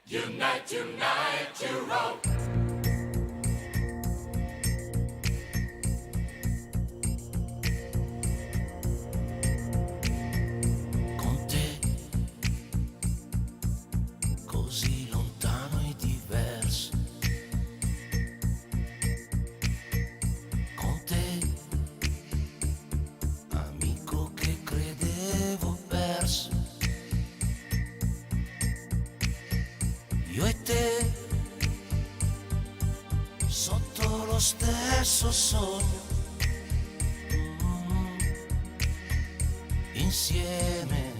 Unite, unite, Europe. Con te, così lontano e diverso. Con te, amico che credevo perso. Io e te, sotto lo stesso sogno, insieme.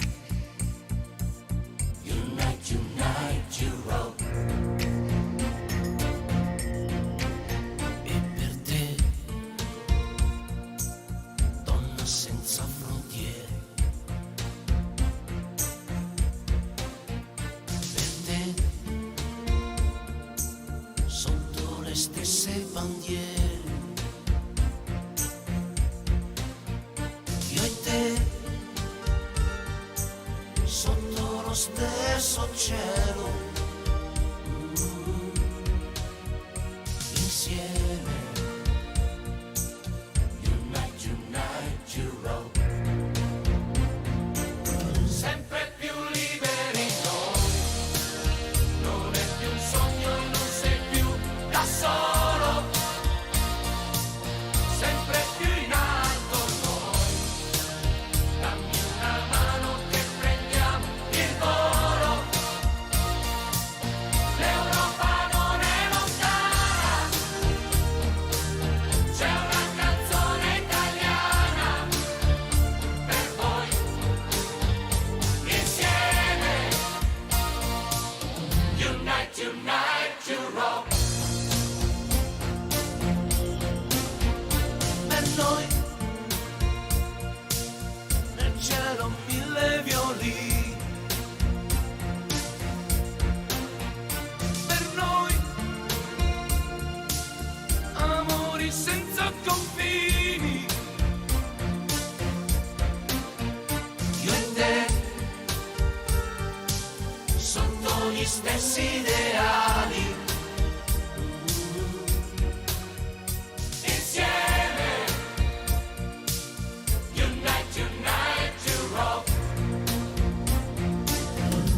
Unite, unite, Europe. E per te, donna senza frontiere. Per te, sotto le stesse bandiere. Io e te, sotto lo stesso cielo, insieme. Unite, unite, Europe. Sempre più liberi noi. Non è più un sogno e non sei più da solo. Sempre più in alto noi. Dammi una mano che prendiamo il volo. L'Europa non è lontana. C'è una canzone italiana per voi. Insieme. Unite, unite, Europe. Per noi, nel cielo mille violini. Per noi, amori senza confini. Io e te, sotto gli stessi ideali. Insieme. Unite, unite, Europe.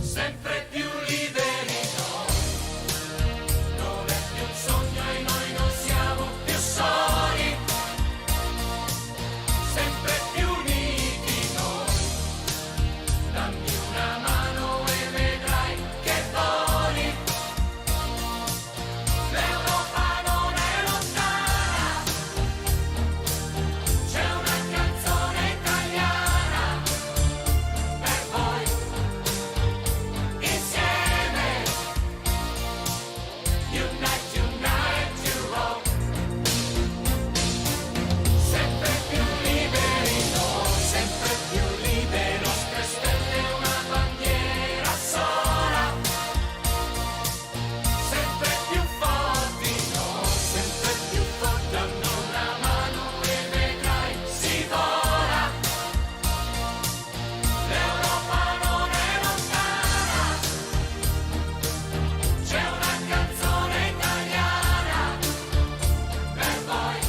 Sempre più liberi noi. Non è più un sogno e noi non siamo più soli. Sempre più uniti noi. Dammi una mano e vedrai che voli. L'Europa non è lontana. C'è una canzone italiana per voi. Insieme. Unite, unite, Europe. Sempre più liberi noi. Sempre più liberi. Nostre stelle una bandiera sola. Sempre più forti noi. Sempre più forti. Dammi una mano e vedrai si vola. L'Europa non è lontana. C'è una canzone italiana per voi.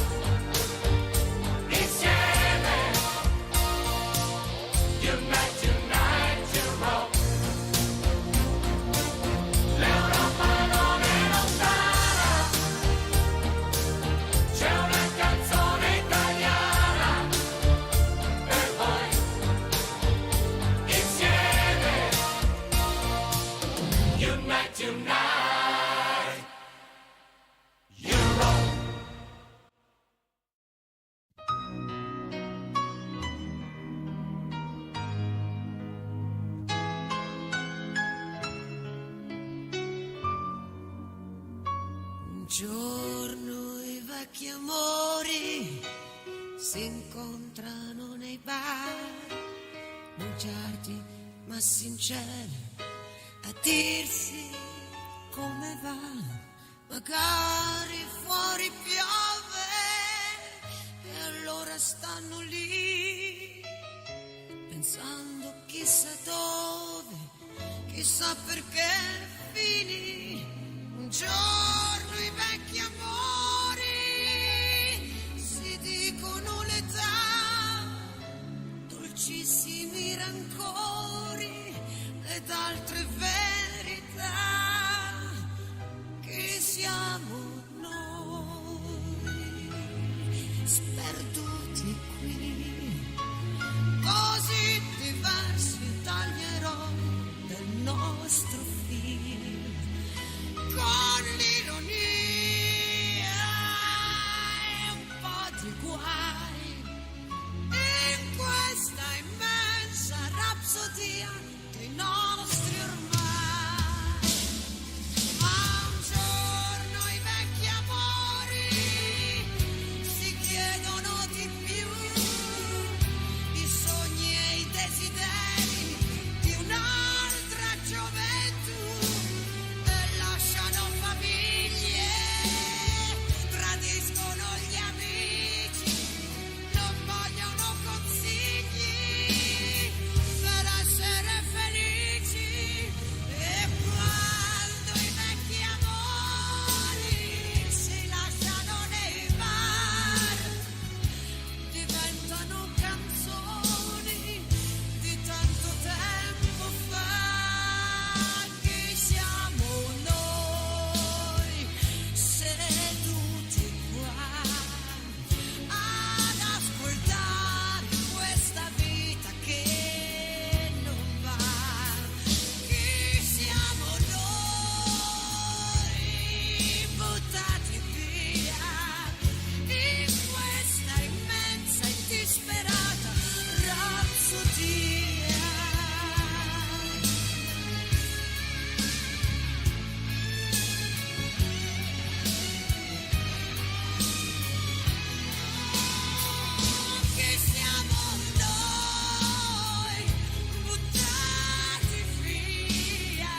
Insieme. Unite, unite, Europe. L'Europa non è lontana. C'è una canzone italiana per voi. Insieme. Unite, unite, Europe. Un giorno i vecchi amori si incontrano nei bar, bugiardi ma sinceri, a dirsi come va. Magari fuori piove e allora stanno lì pensando chissà dove, che chissà perché finì un giorno i vecchi amori, si dicono l'età, dolcissimi rancori ed altre verità, che siamo noi, sperduti qui, così diversi taglierò del nostro film, con l'ironia e un po' di guai, in questa immensa rapsodia dei nostri ormai. Ma un giorno i vecchi amori si chiedono di più, i sogni e i desideri di un'altra gioventù, e lasciano famiglie, tradiscono gli amici, non vogliono consigli per essere felici. E quando i vecchi amori si lasciano nei bar, diventano canzoni di tanto tempo fa. Chi siamo noi seduti qua ad ascoltare questa vita che non va? Chi siamo noi buttati via in questa immensa e disperata rapsodia? Che siamo noi buttati via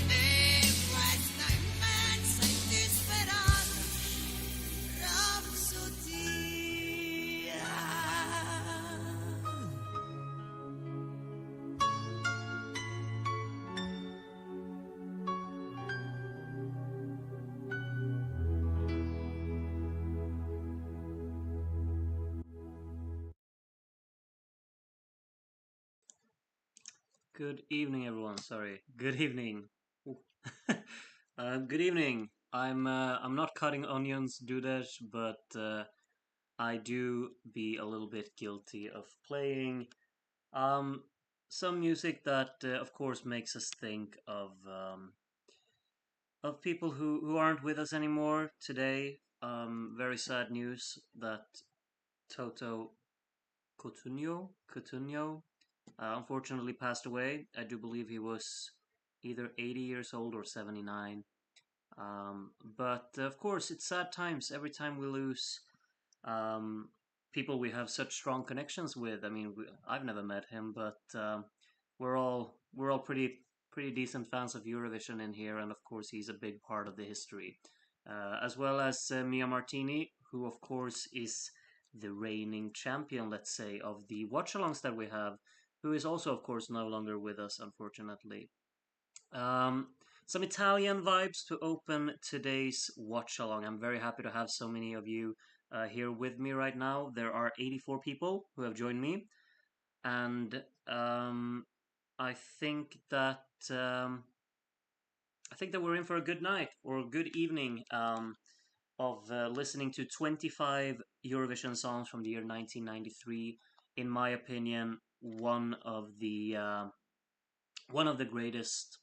in questa immensa e disperata rapsodia. Good evening, everyone. Sorry. Good evening. Ooh. Good evening. I'm not cutting onions, Dudesh, but I do be a little bit guilty of playing um some music that, of course, makes us think of people who aren't with us anymore today. Very sad news that Toto Coutinho unfortunately passed away. I do believe he was either 80 years old or 79. But of course, it's sad times every time we lose um, people we have such strong connections with. I mean, I've never met him, but we're all pretty decent fans of Eurovision in here, and of course, he's a big part of the history, as well as Mia Martini, who of course is the reigning champion, let's say, of the watchalongs that we have, who is also, of course, no longer with us, unfortunately. Some Italian vibes to open today's watch along. I'm very happy to have so many of you here with me right now. There are 84 people who have joined me, and I think that we're in for a good night or a good evening of listening to 25 Eurovision songs from the year 1993. In my opinion, one of the greatest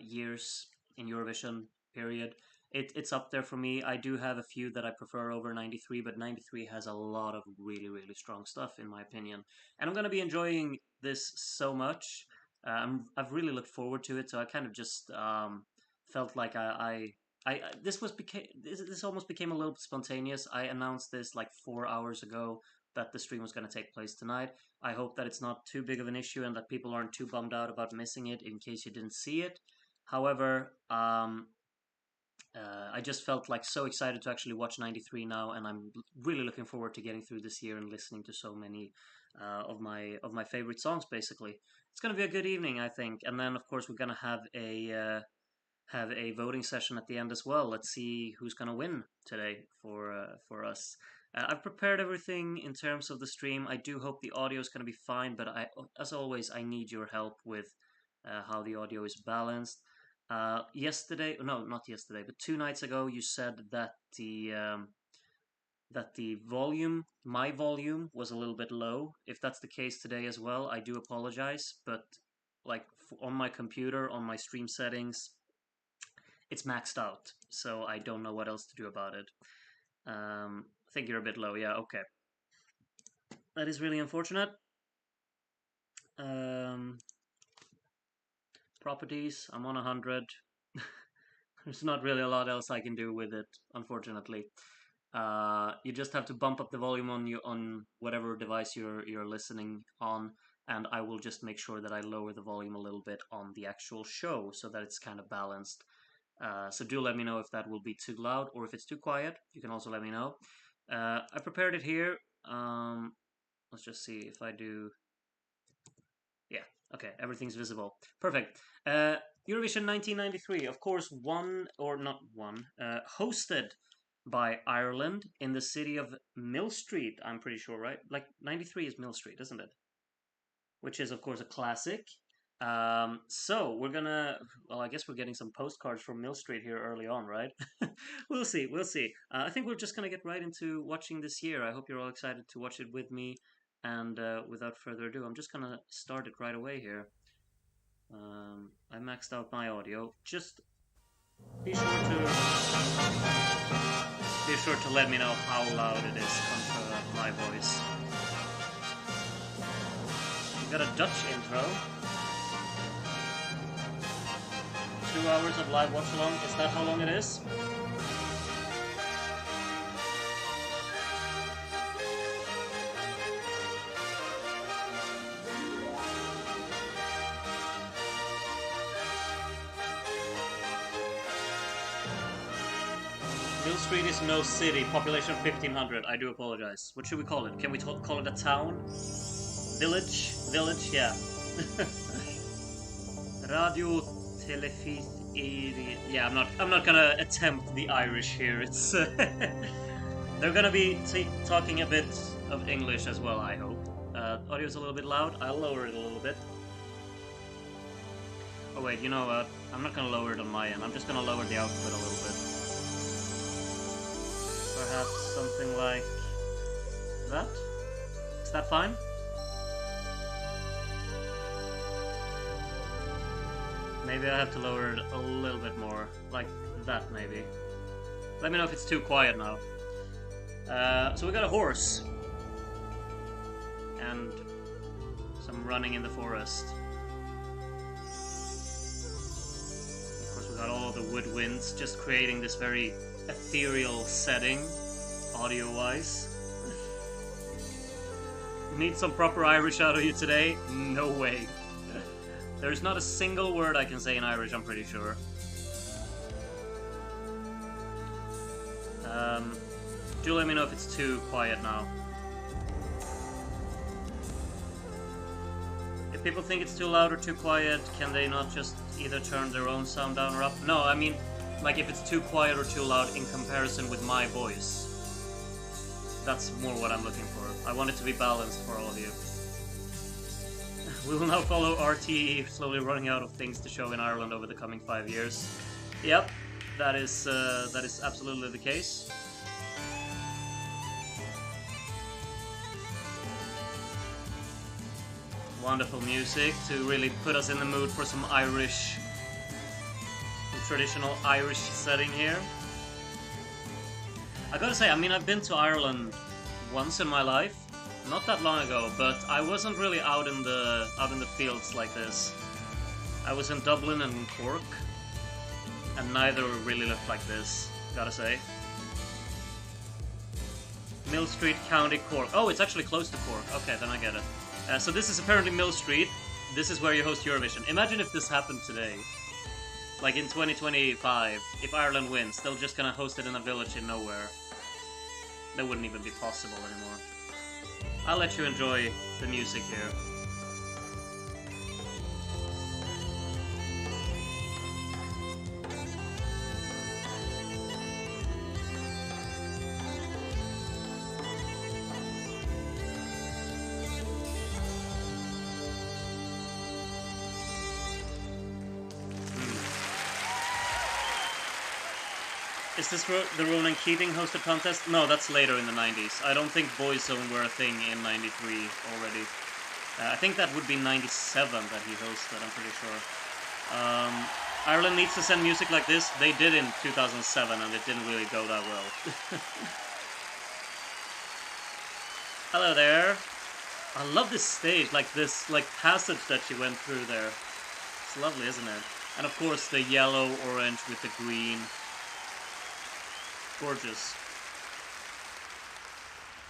years in Eurovision. Period. It's up there for me. I do have a few that I prefer over 93, but 93 has a lot of really strong stuff in my opinion, and I'm gonna be enjoying this so much. I've really looked forward to it, so I kind of just felt like this almost became a little bit spontaneous. I announced this like 4 hours ago that the stream was going to take place tonight. I hope that it's not too big of an issue and that people aren't too bummed out about missing it in case you didn't see it. However, I just felt like so excited to actually watch 93 now, and I'm really looking forward to getting through this year and listening to so many of my favorite songs. Basically, it's gonna be a good evening, I think. And then, of course, we're gonna have a voting session at the end as well. Let's see who's gonna win today for us. I've prepared everything in terms of the stream. I do hope the audio is gonna be fine, but as always, I need your help with how the audio is balanced. Yesterday, no, not yesterday, but 2 nights ago, you said that the volume, my volume, was a little bit low. If that's the case today as well, I do apologize. But like on my computer, on my stream settings, it's maxed out, so I don't know what else to do about it. I think you're a bit low. Yeah, okay. That is really unfortunate. Properties, I'm on 100. There's not really a lot else I can do with it, unfortunately. You just have to bump up the volume on whatever device you're listening on, and I will just make sure that I lower the volume a little bit on the actual show so that it's kind of balanced. So do let me know if that will be too loud or if it's too quiet. You can also let me know. I prepared it here. Let's just see if I do. Yeah, okay, everything's visible. Perfect. Eurovision 1993, of course, hosted by Ireland in the city of Mill Street, I'm pretty sure, right? Like, 93 is Mill Street, isn't it? Which is, of course, a classic. So we're gonna, well, I guess we're getting some postcards from Mill Street here early on, right? We'll see, we'll see. I think we're just gonna get right into watching this year. I hope you're all excited to watch it with me. And without further ado, I'm just gonna start it right away here. I maxed out my audio. Just be sure to let me know how loud it is compared to my voice. We got a Dutch intro. 2 hours of live watch along. Is that how long it is? Mill Street is no city, population 1500. I do apologize. What should we call it? Can we call it a town? Village? Village, yeah. Radio Telefis. Yeah, I'm not gonna attempt the Irish here. It's they're gonna be talking a bit of English as well, I hope. Audio's a little bit loud. I'll lower it a little bit. Oh wait, you know what? I'm not gonna lower it on my end. I'm just gonna lower the output a little bit. Perhaps something like that? Is that fine? Maybe I have to lower it a little bit more, like that maybe. Let me know if it's too quiet now. So we got a horse. And some running in the forest. Of course we got all of the woodwinds, just creating this very ethereal setting, audio-wise. Need some proper Irish out of you today? No way. There's not a single word I can say in Irish, I'm pretty sure. Do let me know if it's too quiet now. If people think it's too loud or too quiet, can they not just either turn their own sound down or up? No, I mean, like if it's too quiet or too loud in comparison with my voice. That's more what I'm looking for. I want it to be balanced for all of you. We will now follow RTE, slowly running out of things to show in Ireland over the coming 5 years. Yep, that is absolutely the case. Wonderful music to really put us in the mood for some Irish, traditional Irish setting here. I gotta say, I mean, I've been to Ireland once in my life. Not that long ago, but I wasn't really out in the fields like this. I was in Dublin and Cork, and neither really looked like this, gotta say. Mill Street, County Cork. Oh, it's actually close to Cork. Okay, then I get it. So this is apparently Mill Street. This is where you host Eurovision. Imagine if this happened today. Like in 2025, if Ireland wins, they're just gonna host it in a village in nowhere. That wouldn't even be possible anymore. I'll let you enjoy the music here. Is this the Ronan Keating hosted contest? No, that's later in the 90s. I don't think Boyzone were a thing in 93 already. I think that would be 97 that he hosted, I'm pretty sure. Ireland needs to send music like this. They did in 2007 and it didn't really go that well. Hello there. I love this stage, like this passage that she went through there. It's lovely, isn't it? And of course the yellow, orange with the green. Gorgeous.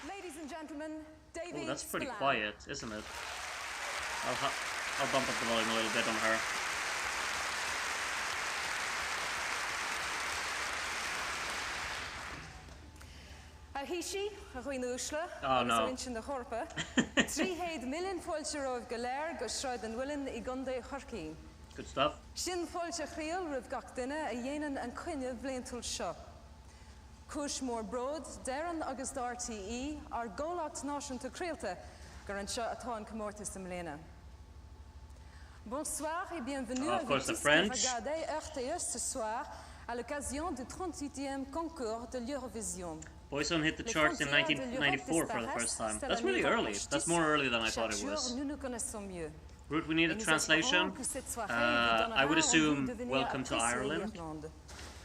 Ladies and gentlemen, David. Oh, that's pretty quiet, isn't it? I'll bump up the volume a little bit on her. Hishi, oh no. 300 million Fulcherov Galer, Goshrod Willen, Igunde Horkin. Good stuff. Shin Fulcher Hill, Riv Gakdina, a Yenan and Quina Blaintul Shop. Cushmore Broad, Darren August RTE, our Golot Notion to Creelta, Garancha Aton Comortis Melena. Bonsoir et bienvenue à vous tous qui regardez RTS ce soir à l'occasion du 38e concours de l'Eurovision. Boyzone hit the charts in 1994 for the first time. That's really early. That's more early than I thought it was. Ruth, we need a translation. I would assume welcome to Ireland.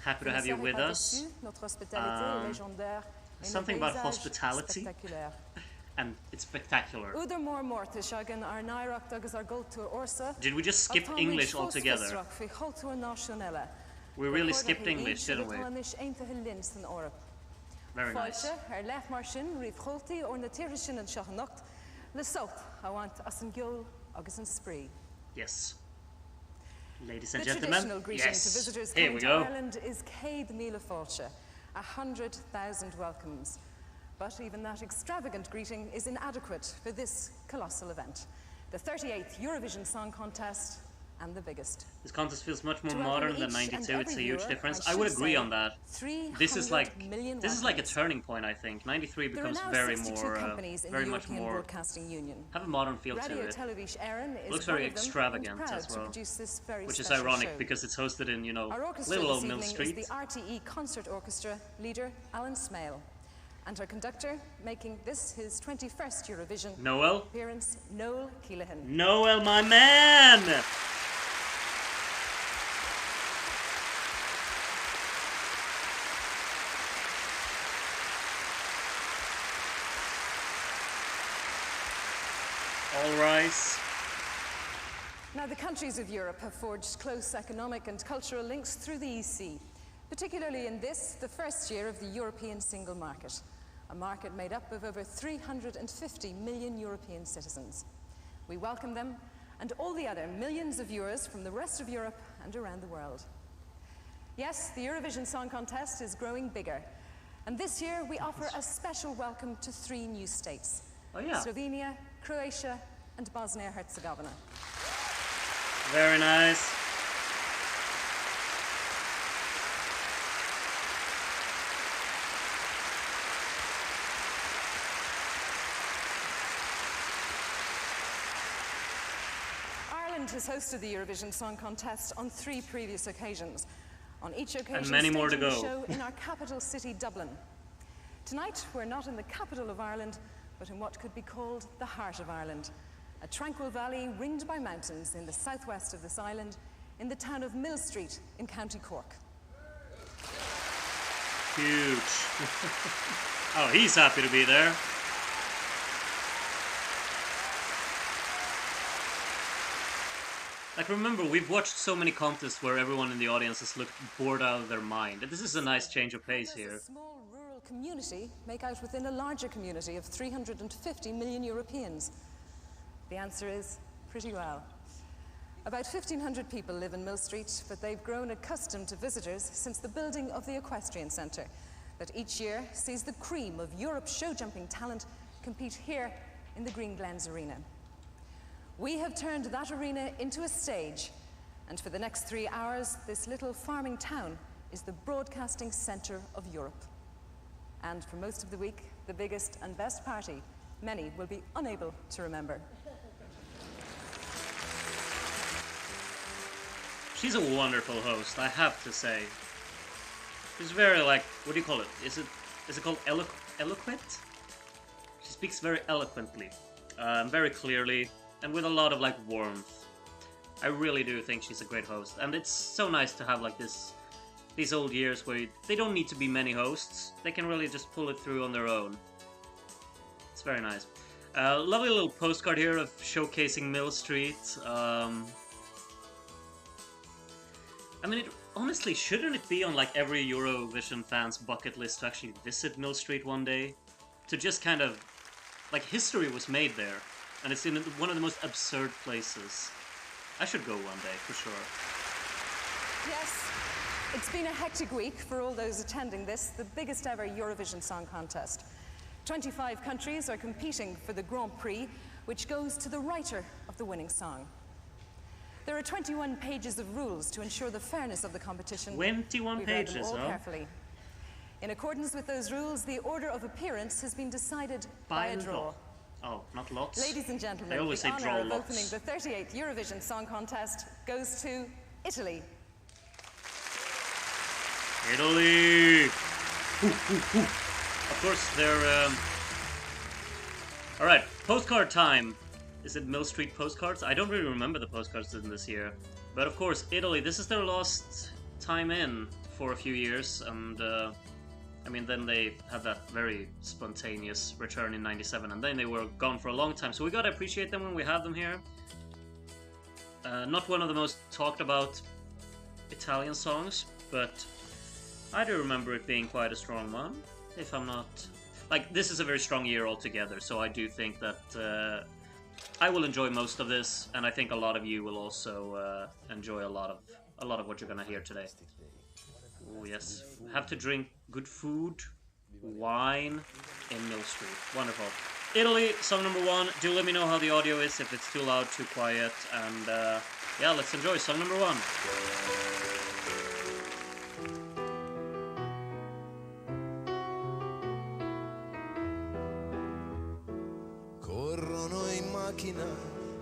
Happy to have you with us. Something about hospitality. And it's spectacular. Did we just skip English altogether? We really skipped English, didn't we? Very nice. Yes. Ladies and gentlemen, yes, here we go. Ireland is Céad Míle Fáilte, 100,000 welcomes. But even that extravagant greeting is inadequate for this colossal event, the 38th Eurovision Song Contest and the biggest. This contest feels much more modern than 92. It's a huge difference. I would agree on that. This is like a turning point, I think. 93 becomes very much more have a modern feel to it. Looks very extravagant as well, which is ironic because it's hosted in, you know, little old Mill Street. Is the RTE Concert Orchestra leader Alan Smale, and our conductor making this his 21st Eurovision appearance, Noel Keelahan. Noel, my man! All rise. Now, the countries of Europe have forged close economic and cultural links through the EC, particularly in this, the first year of the European single market, a market made up of over 350 million European citizens. We welcome them and all the other millions of viewers from the rest of Europe and around the world. Yes, the Eurovision Song Contest is growing bigger, and this year we offer a special welcome to 3 new states: Slovenia, Croatia, and Bosnia and Herzegovina. Very nice. Ireland has hosted the Eurovision Song Contest on 3 previous occasions. On each occasion, and many more to go. Show in our capital city, Dublin. Tonight, we're not in the capital of Ireland, but in what could be called the heart of Ireland, a tranquil valley ringed by mountains in the southwest of this island, in the town of Mill Street in County Cork. Huge. Oh, he's happy to be there. Like, remember, we've watched so many contests where everyone in the audience has looked bored out of their mind. This is a nice change of pace here. Does a small rural community make out within a larger community of 350 million Europeans? The answer is pretty well. About 1,500 people live in Mill Street, but they've grown accustomed to visitors since the building of the Equestrian Centre, that each year sees the cream of Europe's show-jumping talent compete here in the Green Glens Arena. We have turned that arena into a stage, and for the next 3 hours, this little farming town is the broadcasting centre of Europe. And for most of the week, the biggest and best party many will be unable to remember. She's a wonderful host, I have to say. She's very, like, what do you call it? Is it called eloquent? She speaks very eloquently, very clearly, and with a lot of, like, warmth. I really do think she's a great host, and it's so nice to have, like, these old years where they don't need to be many hosts. They can really just pull it through on their own. It's very nice. Lovely little postcard here of showcasing Mill Street. I mean, honestly, shouldn't it be on like every Eurovision fan's bucket list to actually visit Mill Street one day? To just kind of, like, history was made there, and it's in one of the most absurd places. I should go one day, for sure. Yes, it's been a hectic week for all those attending this, the biggest ever Eurovision Song Contest. 25 countries are competing for the Grand Prix, which goes to the writer of the winning song. There are 21 pages of rules to ensure the fairness of the competition. 21 We've read them pages, all huh? carefully. In accordance with those rules, the order of appearance has been decided by a draw. Oh, not lots? Ladies and gentlemen, They always the say draw honour of lots. opening the 38th Eurovision Song Contest goes to Italy. Italy! Of course, they're... Alright, postcard time. Is it Mill Street postcards? I don't really remember the postcards in this year. But of course, Italy, this is their last time in for a few years, and I mean, then they had that very spontaneous return in '97, and then they were gone for a long time, so we gotta appreciate them when we have them here. Not one of the most talked about Italian songs, but I do remember it being quite a strong one, if I'm not... Like, this is a very strong year altogether, so I do think that I will enjoy most of this, and I think a lot of you will also enjoy a lot of what you're gonna hear today. Oh yes, have to drink good food, wine in Mill Street. Wonderful. Italy, song number 1. Do let me know how the audio is, if it's too loud, too quiet, and yeah, let's enjoy song number 1.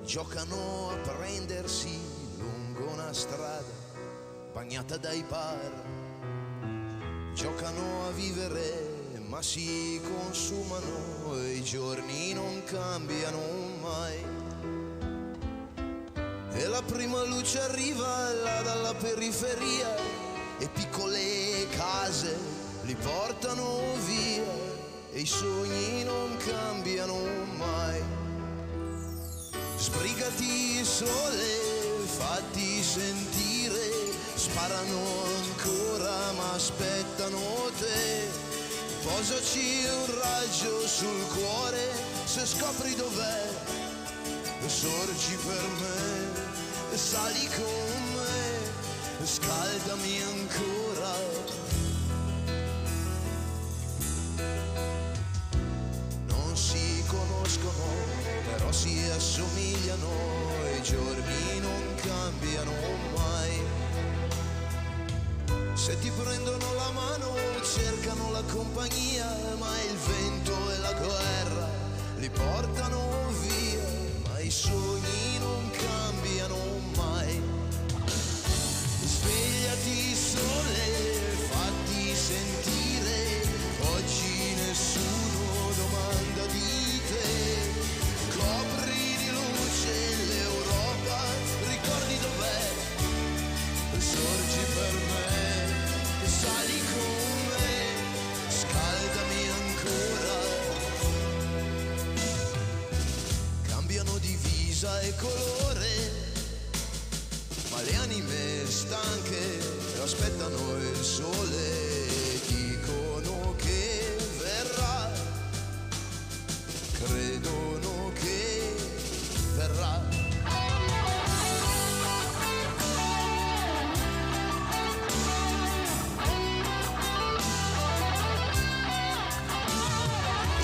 Giocano a prendersi lungo una strada bagnata dai bar, giocano a vivere ma si consumano e i giorni non cambiano mai. E la prima luce arriva là dalla periferia e piccole case li portano via e i sogni non cambiano mai. Sbrigati sole, fatti sentire, sparano ancora ma aspettano te. Posaci un raggio sul cuore, se scopri dov'è, sorgi per me, sali con me, scaldami ancora. Non si conoscono, però si assomigliano e i giorni non cambiano mai. Se ti prendono la mano cercano la compagnia, ma il vento e la guerra li portano via, ma i sogni non cambiano mai. Svegliati sole, fatti sentire, oggi nessuno domanda di te. Copri di luce l'Europa, ricordi dov'è, sorgi per me, sali con me, scaldami ancora. Cambiano divisa e colore, ma le anime stanche aspettano il sole, dicono che verrà, credono che verrà.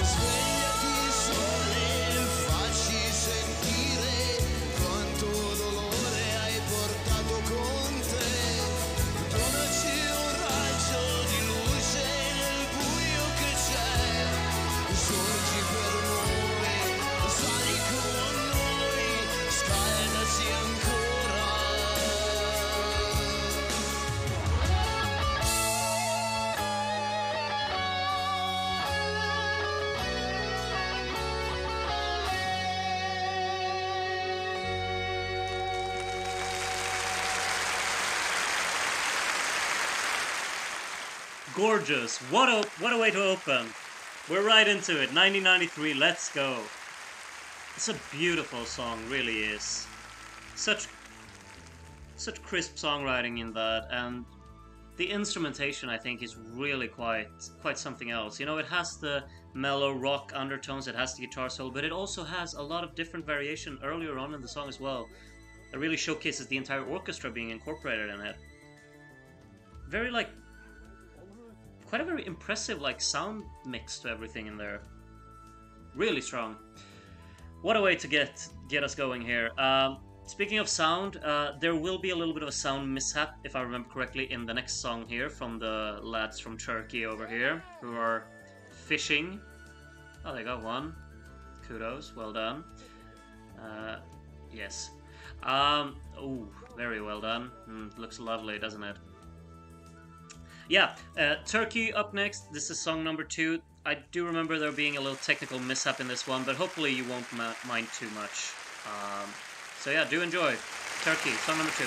Svegliati Gorgeous. What a way to open. We're right into it. 1993. Let's go. It's a beautiful song, really is. Such crisp songwriting in that, and the instrumentation I think is really quite something else. You know, it has the mellow rock undertones, it has the guitar solo, but it also has a lot of different variation earlier on in the song as well. It really showcases the entire orchestra being incorporated in it. Very quite a very impressive sound mix to everything in there. Really strong. What a way to get us going here. Speaking of sound, there will be a little bit of a sound mishap, if I remember correctly, in the next song here from the lads from Turkey over here, who are fishing. Oh, they got one. Kudos, well done. Yes. Oh, very well done. Looks lovely, doesn't it? Yeah, Turkey up next. This is song number 2. I do remember there being a little technical mishap in this one, but hopefully you won't mind too much. So yeah, do enjoy. Turkey, song number 2.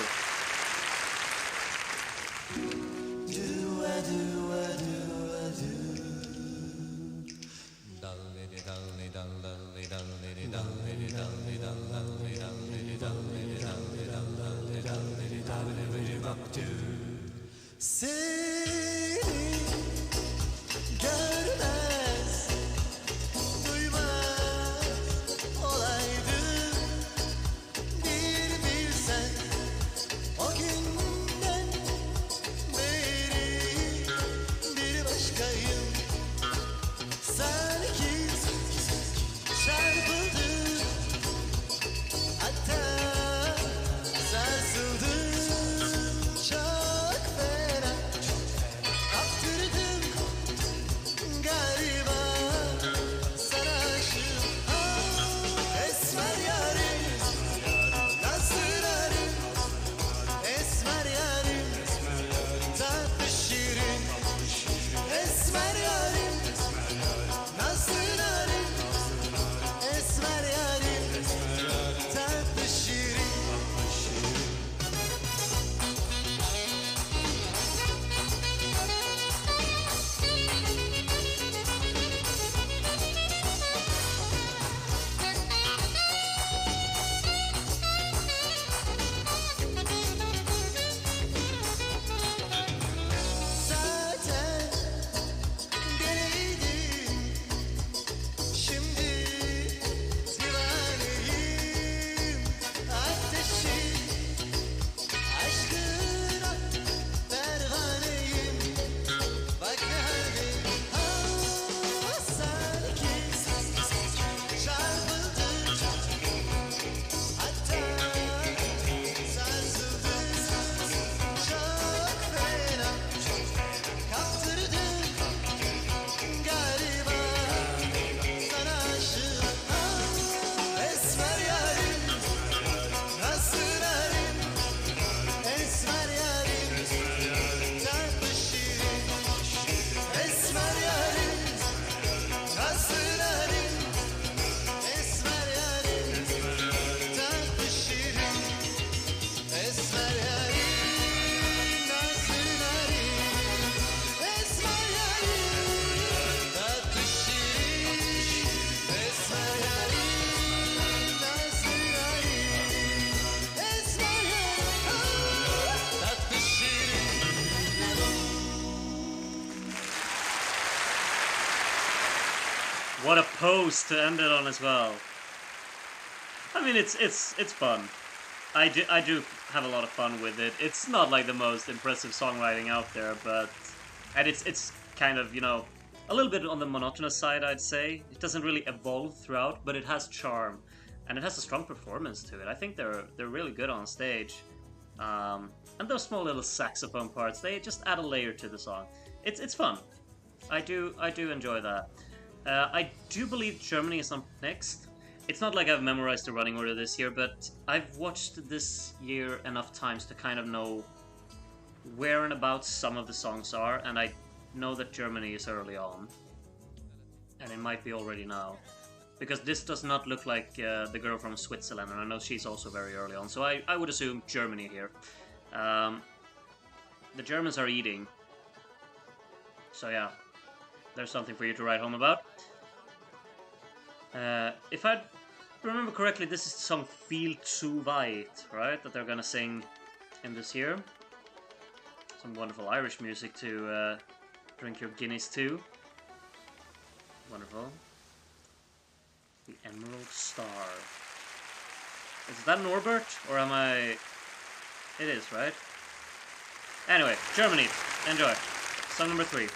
Seni görmez, duymaz olaydım. Bir bilsen o günden beri bir başkayım. Sanki çarpıldım, hatta sarsıldım. Çok fena kaptırdım galiba sana aşığım. Esmer yarim, nasıl yarim? Esmer yarim, tatlı şirin. Esmer yarim, nasıl yarim? Esmer yarim, tatlı şirin. Zaten deliydim, şimdi divaneyim. Ateşin, aşkına pervaneyim. Bak ne haldeyim, sanki çarpıldım, hatta sarsıldım. Çok fena kaptırdım galiba sana aşığım. Esmer yarim, nasıl yarim? Esmer yarim, tatlı şirin. Esmer yarim, nasıl yarim? Esmer yarim, tatlı şirin. Esmer yarim, nasıl yarim? Esmer yarim, tatlı şirin. Esmer yarim, nasıl yarim? Esmer yarim, tatlı şirin. What a pose to end it on as well. I mean, it's fun. I do have a lot of fun with it. It's not like the most impressive songwriting out there, and it's kind of, you know, a little bit on the monotonous side, I'd say. It doesn't really evolve throughout, but it has charm, and it has a strong performance to it. I think they're really good on stage. And those small little saxophone parts, they just add a layer to the song. It's fun. I do enjoy that. I do believe Germany is on next. It's not like I've memorized the running order this year, but I've watched this year enough times to kind of know where and about some of the songs are, and I know that Germany is early on. And it might be already now. Because this does not look like the girl from Switzerland, and I know she's also very early on, so I would assume Germany here. The Germans are eating. So yeah, there's something for you to write home about. If I remember correctly, this is the song Feel Too Weit, right? That they're gonna sing in this year. Some wonderful Irish music to drink your Guinness to. Wonderful. The Emerald Star. Is that Norbert, or am I... It is, right? Anyway, Germany. Enjoy. Song number 3.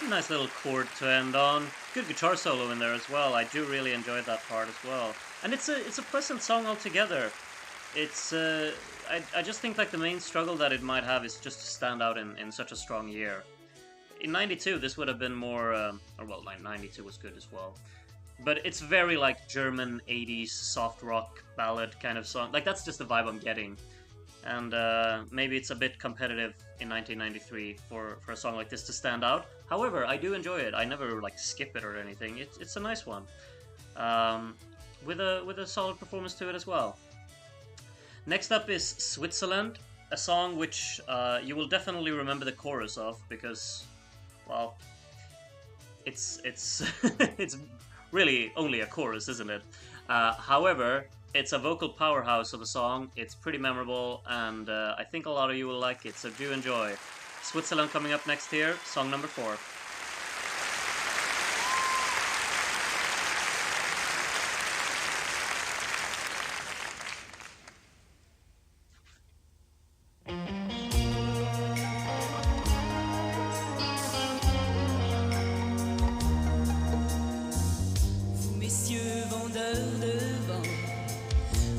Nice little chord to end on. Good guitar solo in there as well. I do really enjoy that part as well. And it's a pleasant song altogether. It's I just think like the main struggle that it might have is just to stand out in such a strong year. In '92 this would have been more well, '92 was good as well. But it's very like German 80s soft rock ballad kind of song. Like that's just the vibe I'm getting. And maybe it's a bit competitive in 1993 for a song like this to stand out. However, I do enjoy it. I never like skip it or anything. It's a nice one, with a solid performance to it as well. Next up is Switzerland, a song which you will definitely remember the chorus of because, well, it's it's really only a chorus, isn't it? However, it's a vocal powerhouse of a song. It's pretty memorable, and I think a lot of you will like it, so do enjoy. Switzerland coming up next here, song number 4. Vous, messieurs vendeurs de vent,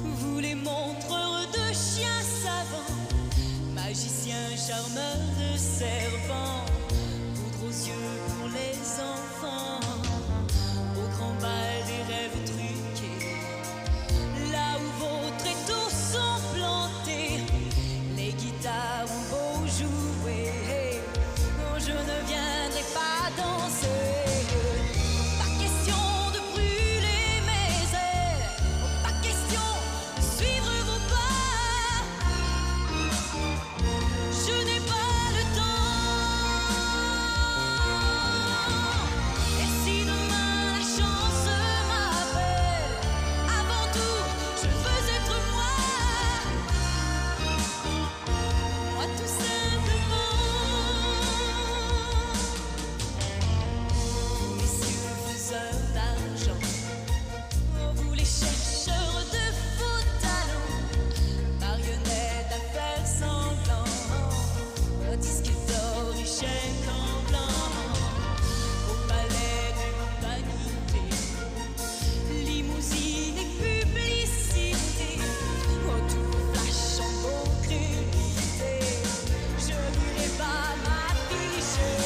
vous les montreurs de chiens savants, charmeur de serpent, poudre aux yeux pour les enfants, au grand bal des rêves truqués, là où vos tréteaux sont plantés, les guitares ont beau jouer, non je ne viendrai pas danser. Pas question de brûler mes ailes, pas question de suivre vos pas. Je n'ai pas le temps. Et si demain la chance m'appelle, avant tout, je veux être moi. Moi tout simplement. Messieurs faiseurs d'argent, vous les chercheurs de faux talents, marionnettes à faire semblant, disques d'or et chèques en blanc, au palais de l'humanité, limousine et publicité, tout flash en beau crédité, je n'irai pas m'afficher.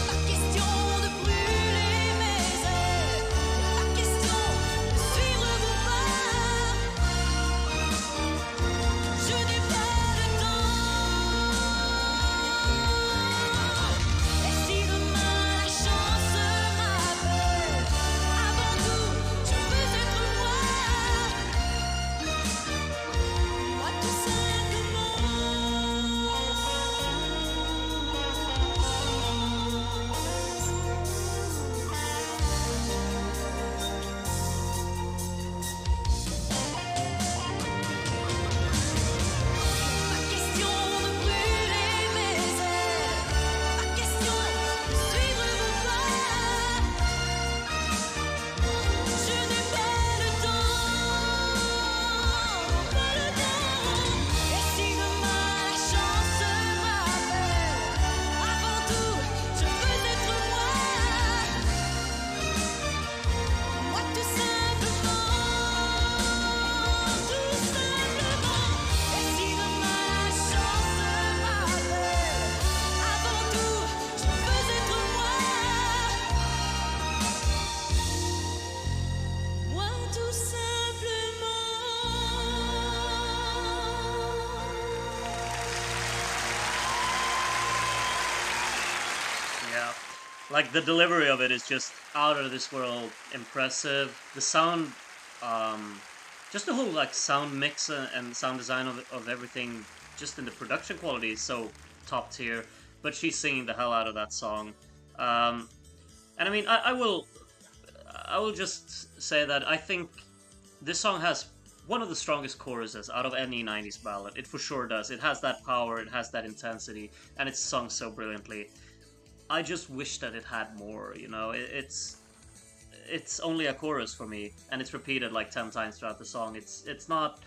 Pas question de brûler mes ailes, pas question de suivre vos pas. Je n'ai pas le temps. Et si demain la chance m'appelle, avant tout, je veux être moi. Moi tout simplement. Pas question de brûler mes ailes, pas question de suivre vos pas. Je n'ai pas le temps, pas le temps. Et si demain la chance m'appelle, avant tout, je veux être moi. Moi tout simplement, tout simplement. Et si demain la chance m'appelle, avant tout, je veux être moi. Moi tout simplement. Yeah, like the delivery of it is just out of this world impressive. The sound, just the whole like sound mix and sound design of everything, just in the production quality is so top tier. But she's singing the hell out of that song, and I mean I will just say that I think this song has one of the strongest choruses out of any 90s ballad. It for sure does. It has that power, it has that intensity, and it's sung so brilliantly. I just wish that it had more, you know. It's only a chorus for me, and it's repeated like 10 times throughout the song. It's not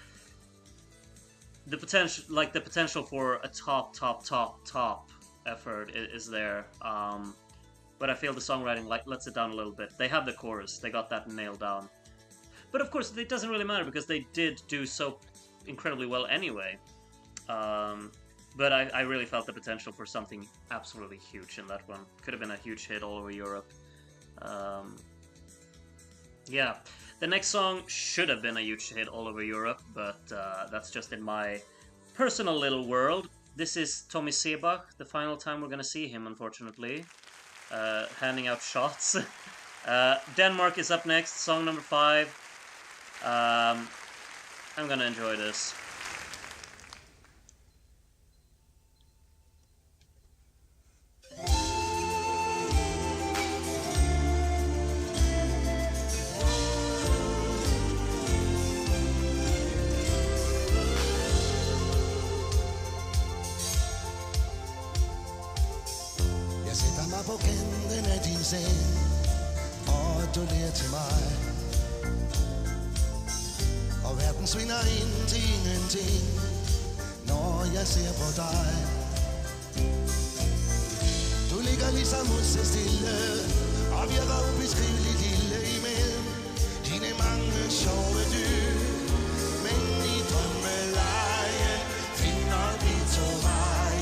the potential for a top effort is there. But I feel the songwriting like lets it down a little bit. They have the chorus, they got that nailed down. But of course, it doesn't really matter because they did do so incredibly well anyway. But I really felt the potential for something absolutely huge in that one. Could have been a huge hit all over Europe. Yeah, the next song should have been a huge hit all over Europe, but that's just in my personal little world. This is Tommy Sebach, the final time we're gonna see him, unfortunately. Handing out shots. Denmark is up next, song number 5. I'm gonna enjoy this. Jeg sætter mig på kanten af din seng, og du ler til mig. Og verden svinder ind til ingenting, når jeg ser på dig. Du ligger ligesom huset stille, og virker ubeskriveligt lille imellem dine mange sjove dyr. Men i drømmelejen finder vi to vej.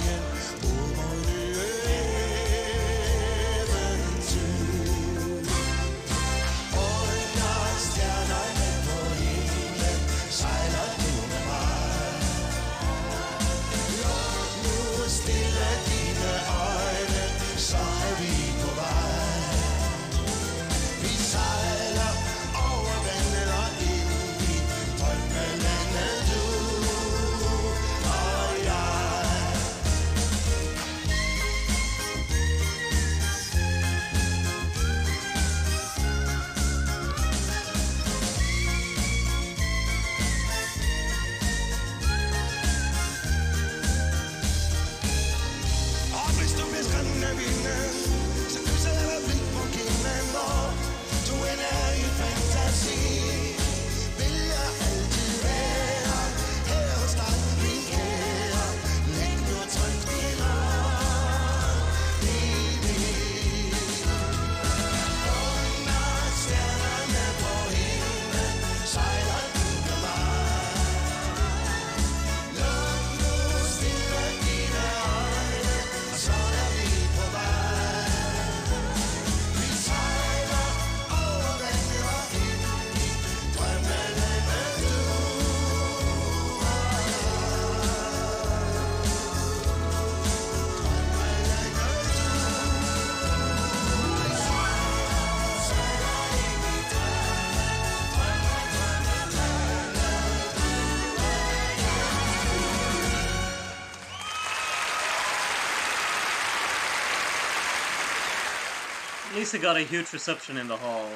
least it got a huge reception in the hall.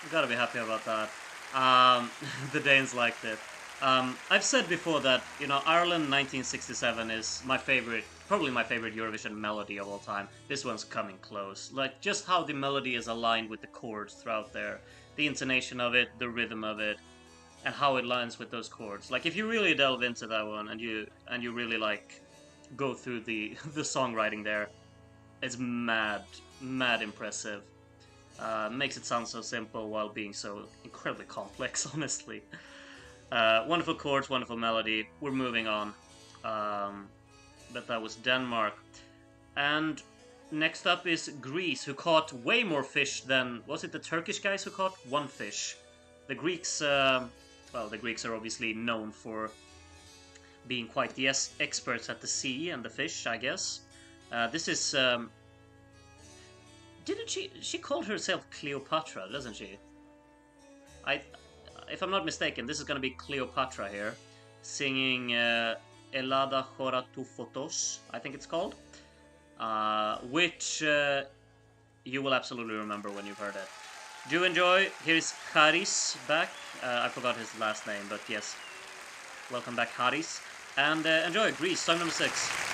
You gotta be happy about that. The Danes liked it. I've said before that, you know, Ireland 1967 is my favorite, probably my favorite Eurovision melody of all time. This one's coming close. Like, just how the melody is aligned with the chords throughout there. The intonation of it, the rhythm of it, and how it lines with those chords. Like, if you really delve into that one and you really, like, go through the songwriting there, it's mad impressive. Makes it sound so simple while being so incredibly complex, honestly. Wonderful chords, wonderful melody. We're moving on. But that was Denmark. And next up is Greece, who caught way more fish than... Was it the Turkish guys who caught one fish? The Greeks... well, the Greeks are obviously known for being quite the experts at the sea and the fish, I guess. This is... didn't she called herself Cleopatra, doesn't she? If I'm not mistaken, this is going to be Cleopatra here, singing Elada Chora tu Photos, I think it's called, which you will absolutely remember when you've heard it. Do enjoy. Here's Haris back. I forgot his last name, but yes, welcome back, Haris. And enjoy Greece, song number 6.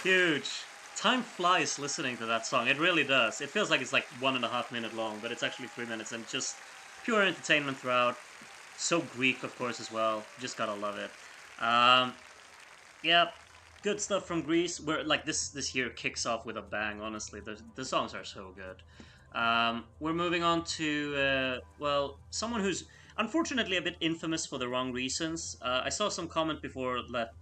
Huge. Time flies listening to that song. It really does. It feels like it's like 1.5 minutes long, but it's actually 3 minutes and just pure entertainment throughout. So Greek, of course, as well. Just gotta love it. Yeah, good stuff from Greece. Where like this year kicks off with a bang. Honestly, the songs are so good. We're moving on to well, someone who's unfortunately a bit infamous for the wrong reasons. I saw some comment before that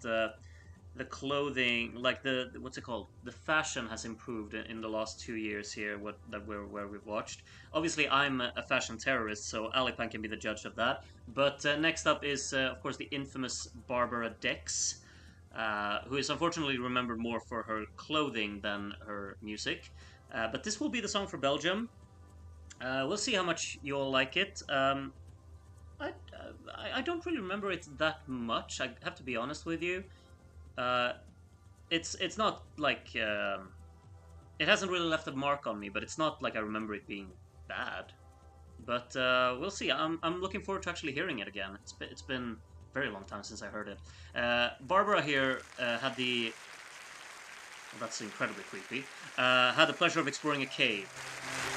the clothing, like the what's it called? The fashion has improved in the last 2 years here. Where we've watched. Obviously, I'm a fashion terrorist, so Alipan can be the judge of that. But next up is, of course, the infamous Barbara Dex, who is unfortunately remembered more for her clothing than her music. But this will be the song for Belgium. We'll see how much you all like it. I don't really remember it that much. I have to be honest with you. Uh, it's not like it hasn't really left a mark on me, but it's not like I remember it being bad. But we'll see. I'm looking forward to actually hearing it again. It's been a very long time since I heard it. Barbara here had the well, that's incredibly creepy. Had the pleasure of exploring a cave.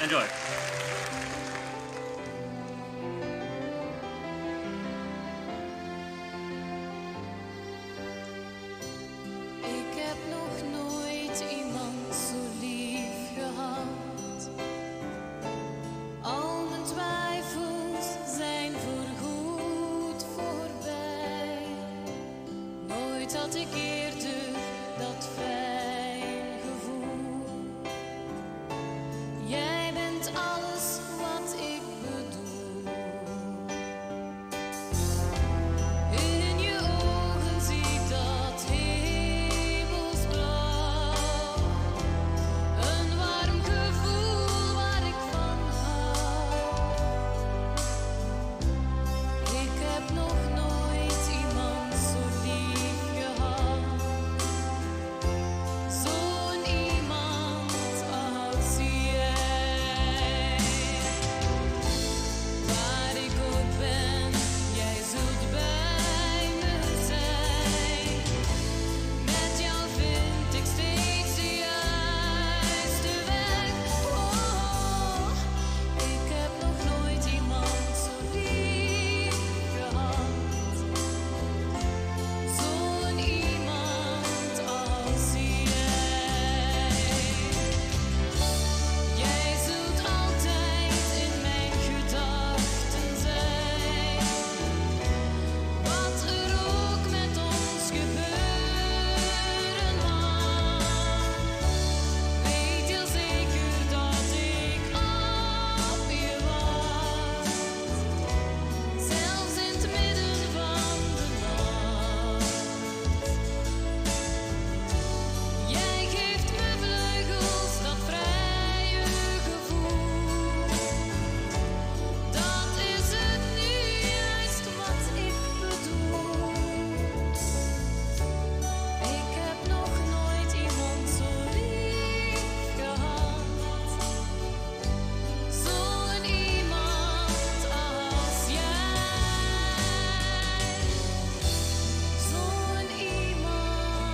Enjoy. Ik heb nog nooit iemand zo lief gehad. Al mijn twijfels zijn voorgoed voorbij. Nooit had ik eerder dat fijn gevoel. Jij bent alles wat ik bedoel. In je ogen zie ik dat hemelsblauw. Een warm gevoel waar ik van hou. Ik heb nog nooit iemand zo lief gehad. Zo'n iemand als jij. Waar ik ook ben, jij zult bij me zijn. Met jou vind ik steeds de juiste weg. Oh, ik heb nog nooit iemand zo lief gehad. Zo'n iemand als jij. Jij zult altijd in mijn gedachten zijn. Wat er ook met ons gebeuren mag. Weet heel zeker dat ik op je wacht. Zelfs in het midden van de nacht. Jij geeft me vleugels, dat vrije gevoel. Dat is het nu juist wat ik bedoel. Ik heb nog nooit iemand zo lief gehad. Zo'n iemand als jij. Zo'n iemand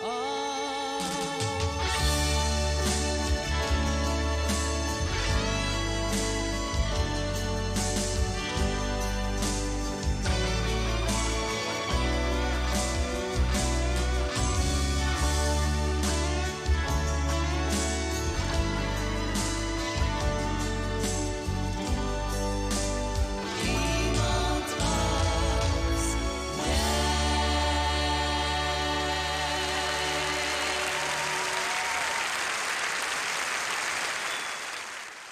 als iemand als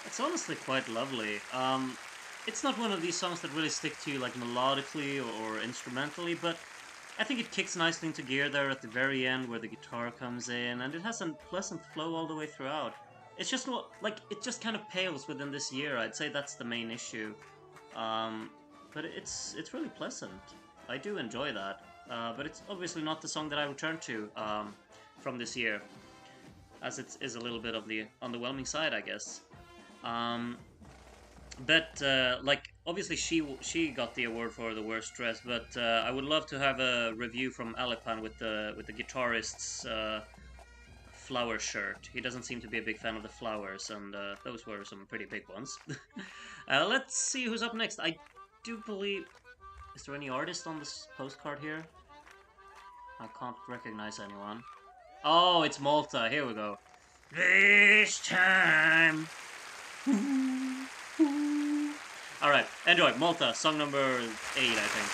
It's honestly quite lovely. It's not one of these songs that really stick to you like melodically or instrumentally, but I think it kicks nicely into gear there at the very end where the guitar comes in, and it has a pleasant flow all the way throughout. It's just not like it just kind of pales within this year. I'd say that's the main issue. But it's really pleasant. I do enjoy that. But it's obviously not the song that I return to from this year, as it is a little bit of the underwhelming side, I guess. But like obviously she got the award for the worst dress, but I would love to have a review from Alipan with the guitarist's flower shirt. He doesn't seem to be a big fan of the flowers, and those were some pretty big ones. Let's see who's up next. I do believe... Is there any artist on this postcard here? I can't recognize anyone. Oh, it's Malta. Here we go. This time. Alright, enjoy. Malta, song number 8, I think.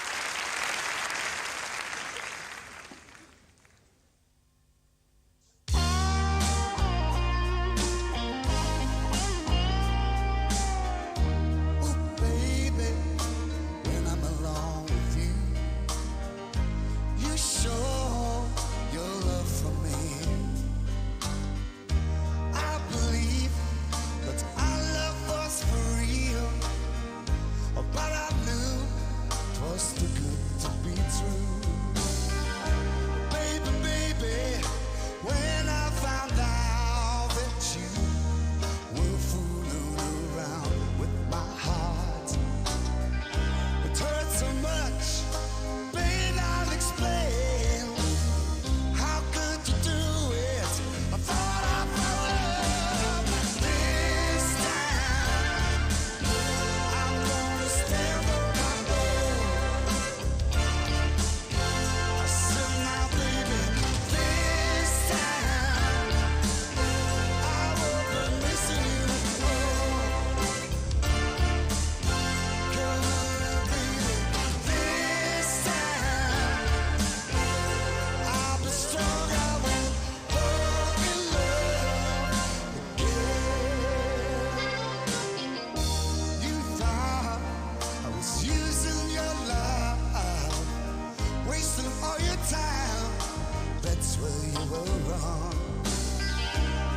will run.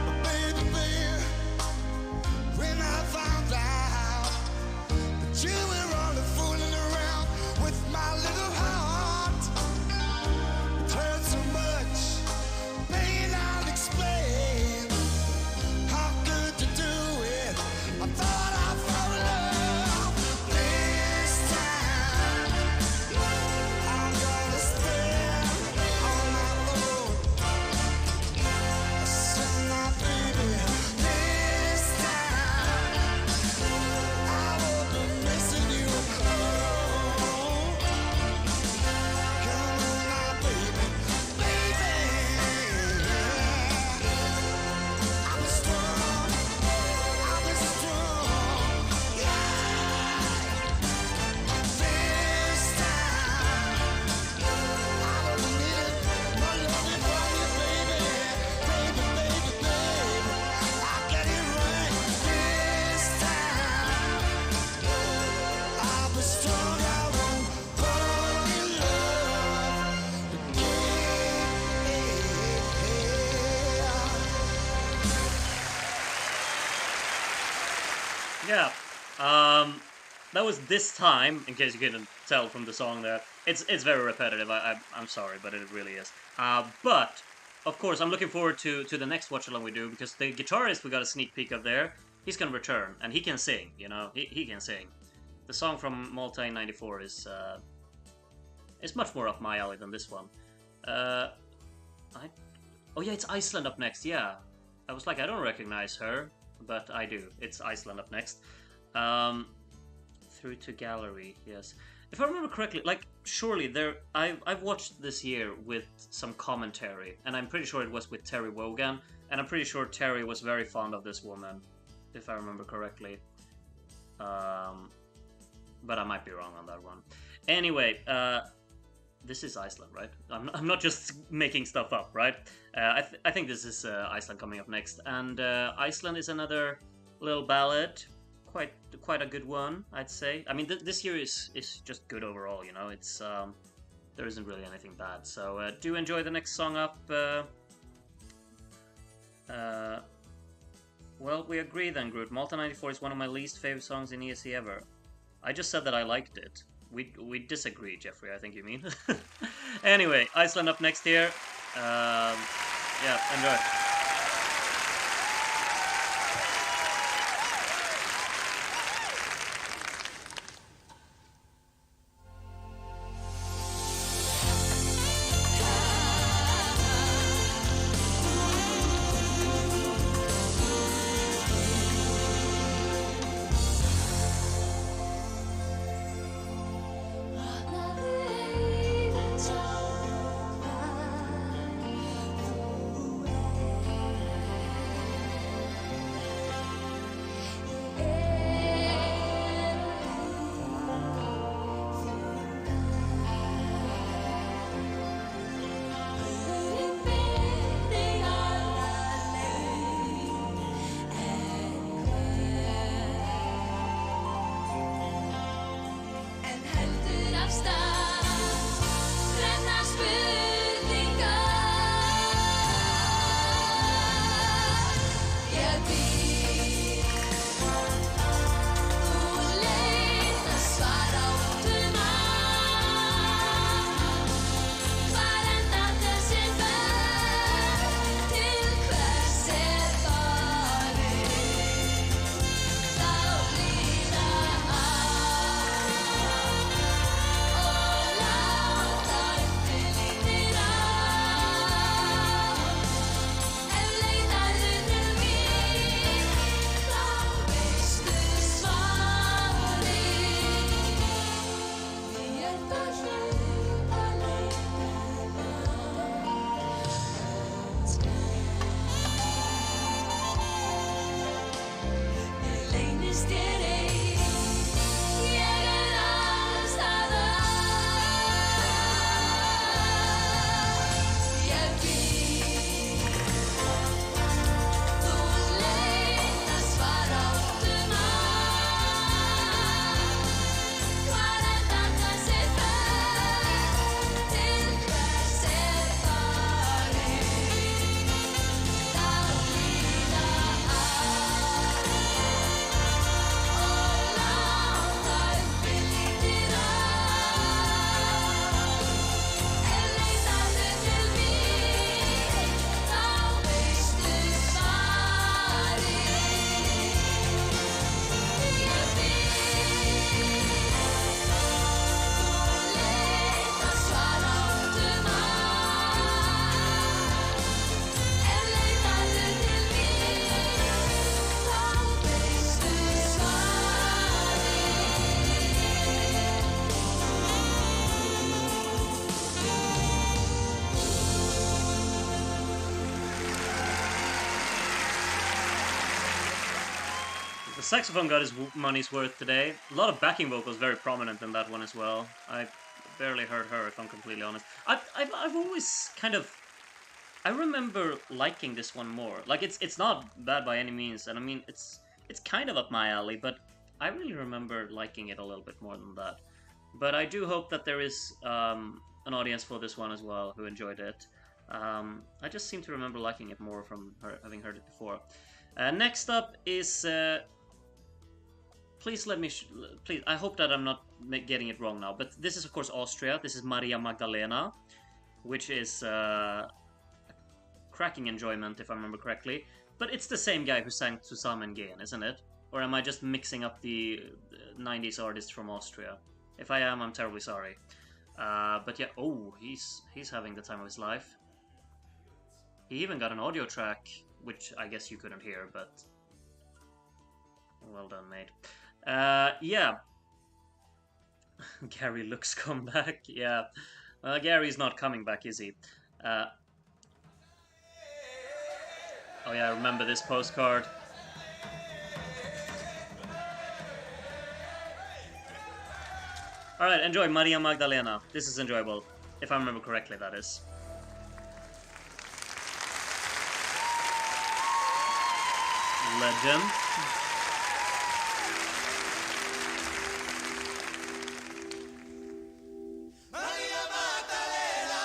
But baby, baby, when I found out that you were only fooling around with my little heart, it hurt so much, pain I'll explain. How could you do it? I thought I fell in love. This time I'm gonna stand on my own. I said, now baby, this time I will be missing you. Oh, come on now, baby, baby. I'll be strong, I'll be strong, yeah. This time I don't need my loving from you, baby, baby, baby, baby. I'll get it right. This time I'll be strong. I won't fall in love again. Yeah. That was This Time, in case you couldn't tell from the song there. It's very repetitive, I'm sorry, but it really is. But, of course, I'm looking forward to the next watch-along we do, because the guitarist we got a sneak peek of there, he's gonna return, and he can sing, you know, he can sing. The song from Malta in '94 is much more up my alley than this one. Oh yeah, it's Iceland up next, yeah. I was like, I don't recognize her, but I do. It's Iceland up next. Through to gallery, yes. If I remember correctly, like, surely I've watched this year with some commentary, and I'm pretty sure it was with Terry Wogan, and I'm pretty sure Terry was very fond of this woman, if I remember correctly. But I might be wrong on that one. Anyway, this is Iceland, right? I'm not just making stuff up, right? I think this is Iceland coming up next, and Iceland is another little ballad, quite a good one, I'd say. I mean, this year is just good overall, you know. It's there isn't really anything bad. So do enjoy the next song up. Well, we agree then, Groot. Malta '94 is one of my least favorite songs in ESC ever. I just said that I liked it. We disagree, Jeffrey, I think you mean. Anyway, Iceland up next here. Yeah, enjoy. Tell saxophone got his money's worth today. A lot of backing vocals very prominent in that one as well. I barely heard her, if I'm completely honest. I've always kind of... I remember liking this one more. Like, it's not bad by any means, and I mean, it's kind of up my alley, but I really remember liking it a little bit more than that. But I do hope that there is an audience for this one as well who enjoyed it. I just seem to remember liking it more from having heard it before. Next up is... please let me... please, I hope that I'm not getting it wrong now, but this is of course Austria. This is Maria Magdalena, which is cracking enjoyment if I remember correctly. But it's the same guy who sang Zusammen gehen, isn't it? Or am I just mixing up the 90s artists from Austria? If I am, I'm terribly sorry. But yeah, oh, he's having the time of his life. He even got an audio track, which I guess you couldn't hear, but well done, mate. Yeah. Gary looks come back. Yeah. Gary's not coming back, is he? Oh yeah, I remember this postcard. Alright, enjoy Maria Magdalena. This is enjoyable. If I remember correctly, that is. Legend. Maria Magdalena,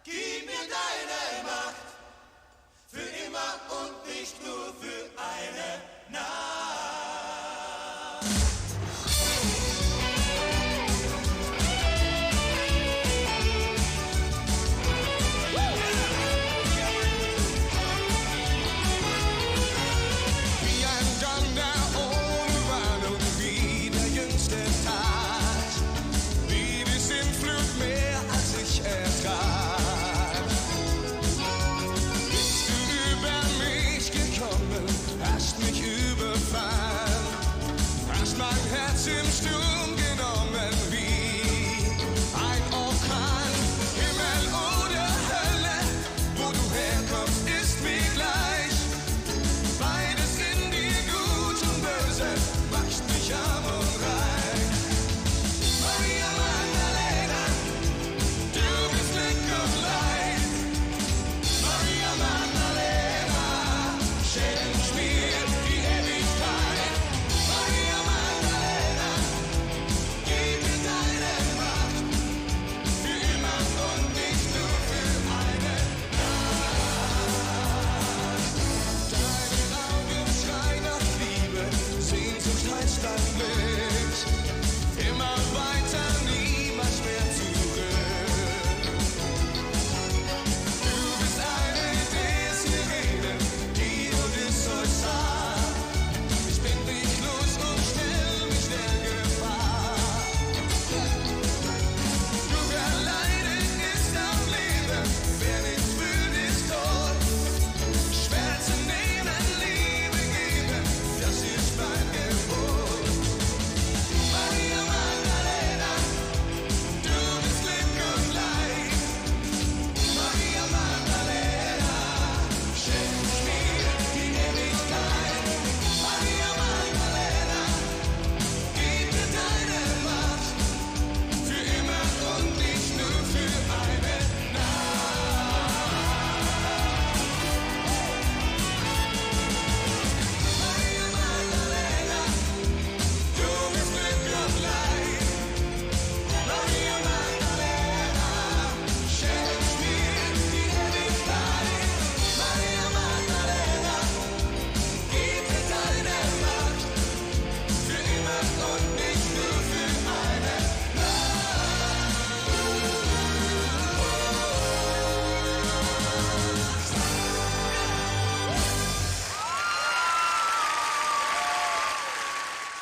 gib mir deine Macht, für immer und nicht nur für eine Nacht. Wie ein Donner ohne Warnung, wie der jüngste Tag, wie die Sintflut mehr als ich ertrag. Bist du über mich gekommen, hast mich überfallen, hast mein Herz im Sturm genommen wie ein Orkan. Himmel oder Hölle, wo du herkommst, ist mir gleich. Beides in dir, gut und böse, macht mich arm und reich. Maria Magdalena, du bist Glück und Leid. Maria Magdalena, schenk mir die Ewigkeit. Maria Magdalena, gib mir deine Macht, für immer und nicht nur für eine Deine Augen schreien nach Liebe, Sehnsucht heißt dein Glück. Immer weiter, niemals mehr zurück. Du bist eine der Sirenen, die Odysseus sah. Ich bin dich los und stell mich der Gefahr. Nur wer leidet, ist am Leben, wer nicht fühlt, ist tot. Schmerzen nehmen, Liebe geben, das ist mein Gebot. Maria Magdalena, du bist Glück und Leid. Maria Magdalena, schenk mir die Ewigkeit. Maria Magdalena, gib mir deine Macht, für immer und nicht nur für eine Maria Magdalena, du bist Glück und Leid. Maria Magdalena, schenk mir die Ewigkeit. Maria Magdalena, gib mir deine Macht, für immer und nicht nur für eine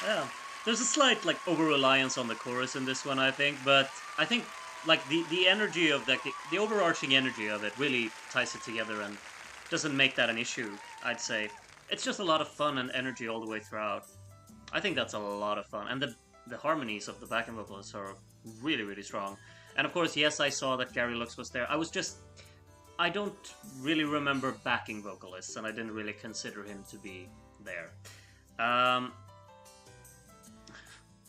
Yeah, there's a slight like over-reliance on the chorus in this one, I think, but I think like the energy of the overarching energy of it really ties it together and doesn't make that an issue, I'd say. It's just a lot of fun and energy all the way throughout. I think that's a lot of fun, and the harmonies of the backing vocals are really, really strong. And of course, yes, I saw that Gary Lux was there. I don't really remember backing vocalists, and I didn't really consider him to be there. Um,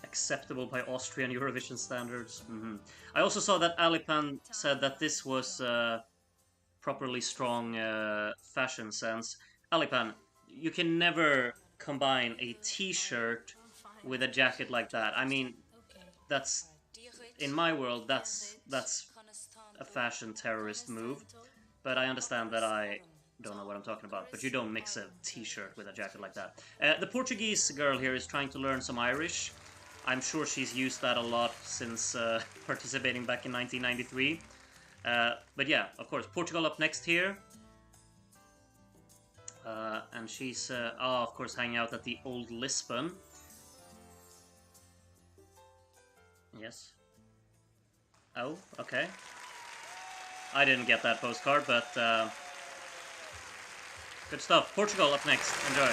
acceptable by Austrian Eurovision standards. I also saw that Alipan said that this was properly strong fashion sense. Alipan, you can never combine a t-shirt with a jacket like that. I mean, that's, in my world, that's a fashion terrorist move. But I understand that I don't know what I'm talking about. But you don't mix a t-shirt with a jacket like that. The Portuguese girl here is trying to learn some Irish. I'm sure she's used that a lot since participating back in 1993. But yeah, of course, Portugal up next here. And she's, of course, hanging out at the Old Lisbon. Yes. Oh, okay. I didn't get that postcard, but good stuff. Portugal up next. Enjoy.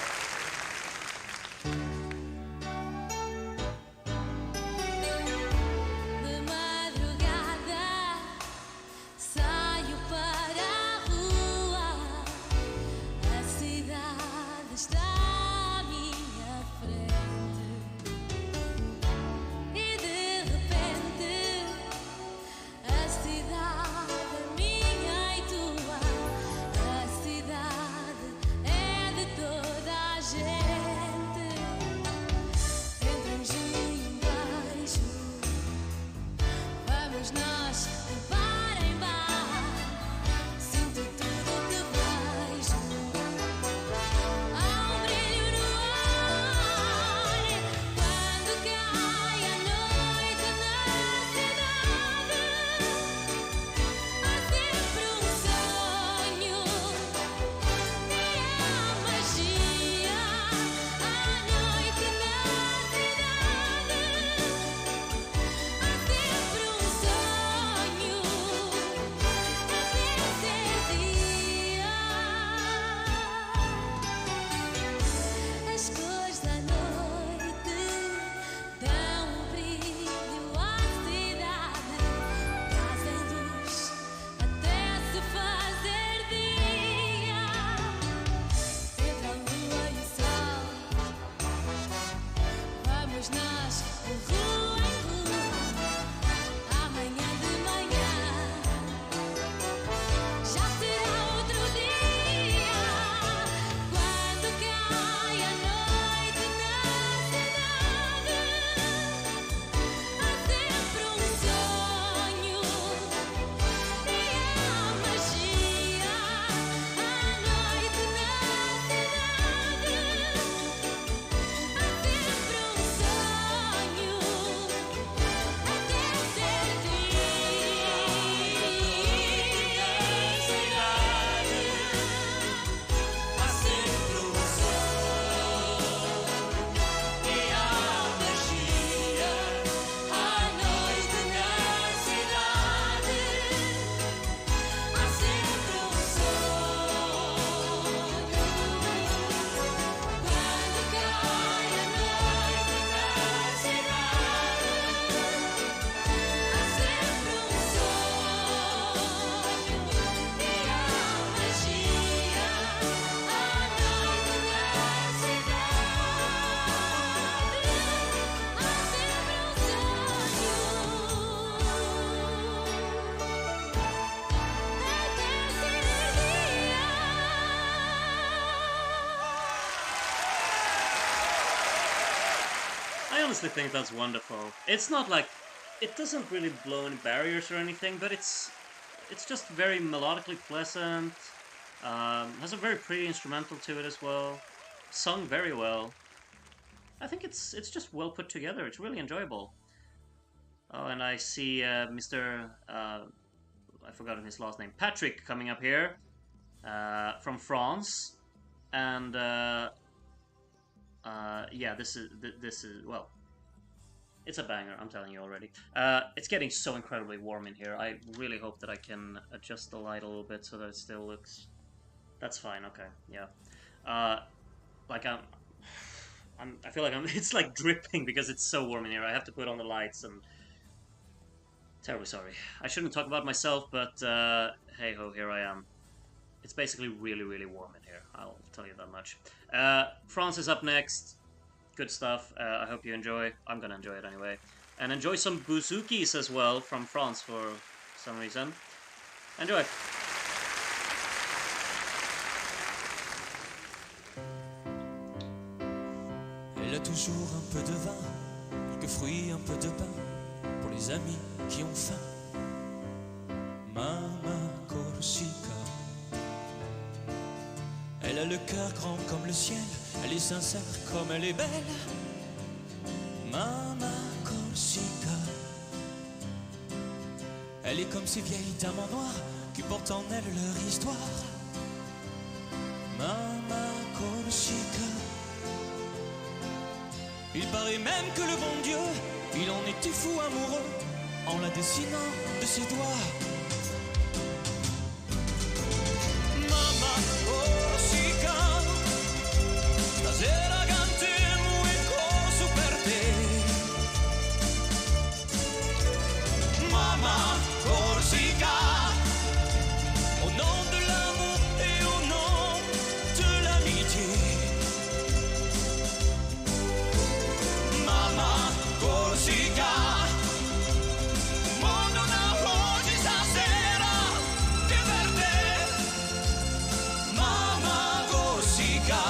De madrugada saio para a rua, a cidade está à minha frente e de repente a cidade é minha e tua, a cidade é de toda a gente. Entramos em baixo, vamos nós de bar em bar, sinto tudo que vejo, há brilho no ar, quando cai a noite na cidade, há sempre sonho, e há magia, à noite na cidade, há sempre sonho, é dia. As cores da noite dão brilho à cidade, trazem luz até se fazer dia. Entre a lua e o sol, vamos nós de rua em rua, amanhã de manhã já será outro dia. Quando cai a noite na cidade, há sempre sonho, e há magia, à noite na cidade, há sempre sonho, até ser dia. Há sempre e há magia, à noite na cidade, há sempre sonho, quando cai a noite na cidade, há sempre sonho, e há magia, à noite na cidade, há sempre I honestly think that's wonderful. It's not like, it doesn't really blow any barriers or anything, but it's just very melodically pleasant. Has a very pretty instrumental to it as well. Sung very well. I think it's just well put together. It's really enjoyable. Oh, and I see Mr. I've forgotten his last name. Patrick coming up here from France, and yeah, this is well, it's a banger. I'm telling you already. It's getting so incredibly warm in here. I really hope that I can adjust the light a little bit so that it still looks. That's fine. Okay, yeah. Like I feel like it's like dripping because it's so warm in here. I have to put on the lights and. Terribly sorry. I shouldn't talk about myself, but hey ho, here I am. It's basically really, really warm in here. I'll tell you that much. France is up next. good stuff. I hope you enjoy. I'm gonna enjoy it anyway. And enjoy some bouzoukis as well from France for some reason. Enjoy! Elle a toujours un peu de vin, quelques fruits, un peu de pain, pour les amis qui ont faim. Mama Corsica. Elle a le cœur grand comme le ciel, elle est sincère comme elle est belle. Mama Corsica. Elle est comme ces vieilles dames en noir qui portent en elles leur histoire. Mama Corsica. Il paraît même que le bon Dieu, il en était fou amoureux en la dessinant de ses doigts. Mama Corsica, stasera cantiamo il corso per te. Mama Corsica, au nom de l'amour et au nom de l'amitié. Mama Corsica, mondo na oggi stasera che per te. Mama Corsica,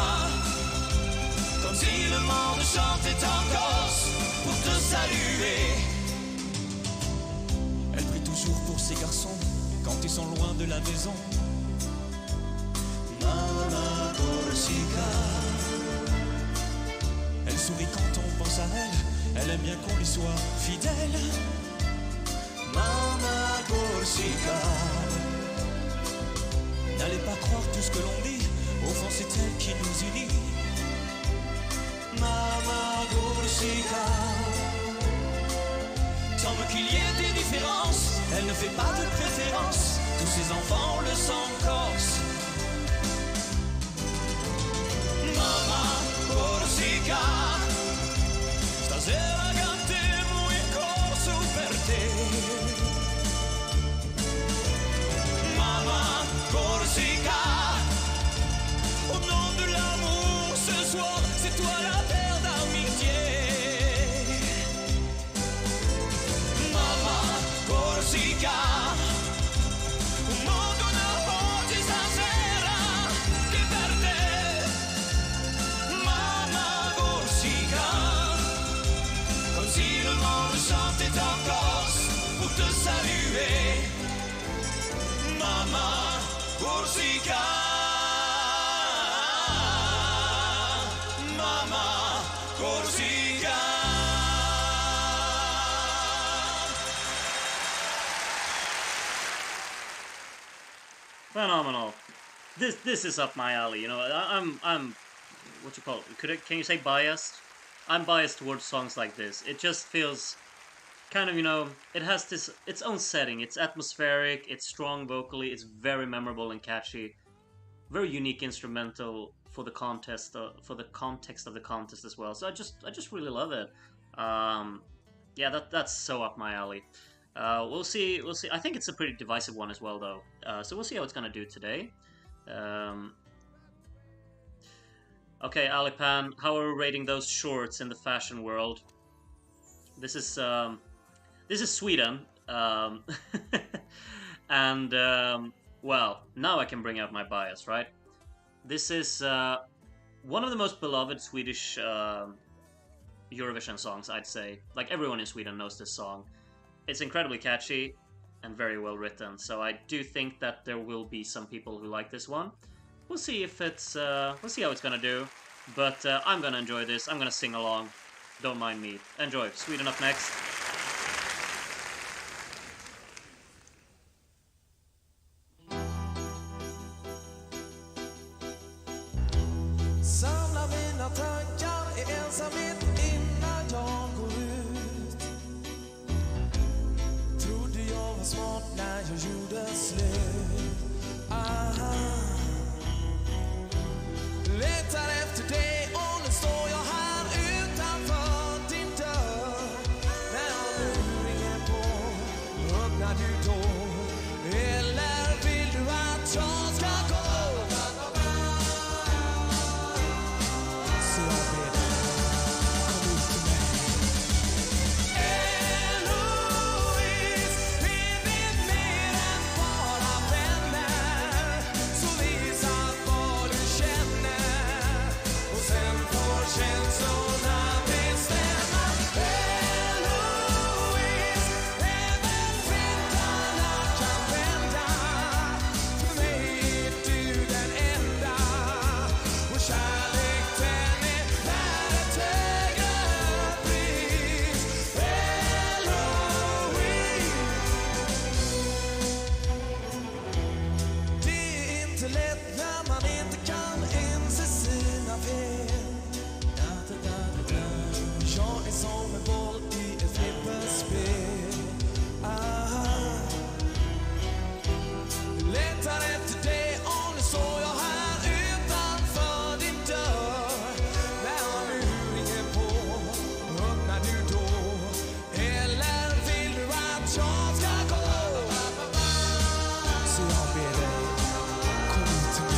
comme si le monde chantait en Corse pour te saluer. Elle prie toujours pour ses garçons quand ils sont loin de la maison. Mama Corsica. Elle sourit quand on pense à elle, elle aime bien qu'on lui soit fidèle. Mama Corsica. N'allez pas croire tout ce que l'on dit, au fond c'est elle qui nous unit. Mama Corsica. Semble qu'il y ait des différences, elle ne fait pas de préférence, tous ses enfants le sang corse. Mama Corsica, stasera cantiamo il corso per te. Mama Corsica, au nom de l'amour ce soir, c'est toi la paire d'amitié. Mama Corsica, un mondo na oggi stasera che per te. Mama Corsica, comme si le monde chantait en Corse pour te saluer. Mama Corsica. Mama Corsica. Phenomenal. This is up my alley. You know, I'm what you call it? Can you say biased? I'm biased towards songs like this. It just feels kind of, you know, it has this its own setting. It's atmospheric. It's strong vocally. It's very memorable and catchy. Very unique instrumental for the contest, for the context of the contest as well. So I just really love it. Yeah, that's so up my alley. We'll see. I think it's a pretty divisive one as well, though. So we'll see how it's gonna do today. Okay, Alipan, how are we rating those shorts in the fashion world? This is Sweden, and well, now I can bring out my bias, right? This is one of the most beloved Swedish Eurovision songs, I'd say. Like, everyone in Sweden knows this song. It's incredibly catchy and very well written, so I do think that there will be some people who like this one. We'll see if it's we'll see how it's gonna do, but I'm gonna enjoy this. I'm gonna sing along. Don't mind me. Enjoy. Sweden up next. Samla mina tankar i ensamhet innan jag går ut. Trodde jag var smart när jag gjorde slut. Aha. Letar efter dig och nu står jag här utanför din dörr. När jag nu ringer på, öppnar du då? Eller vill du att jag ska gå? så lätt när man inte kan ens se sina fel. Jag är som en boll i ett flipperspel. Längtar efter det och nu står jag här utanför din dörr. När du ringer på, öppnar du då? Eller vill du att jag ska gå? Så jag ber dig, kom hit till mig.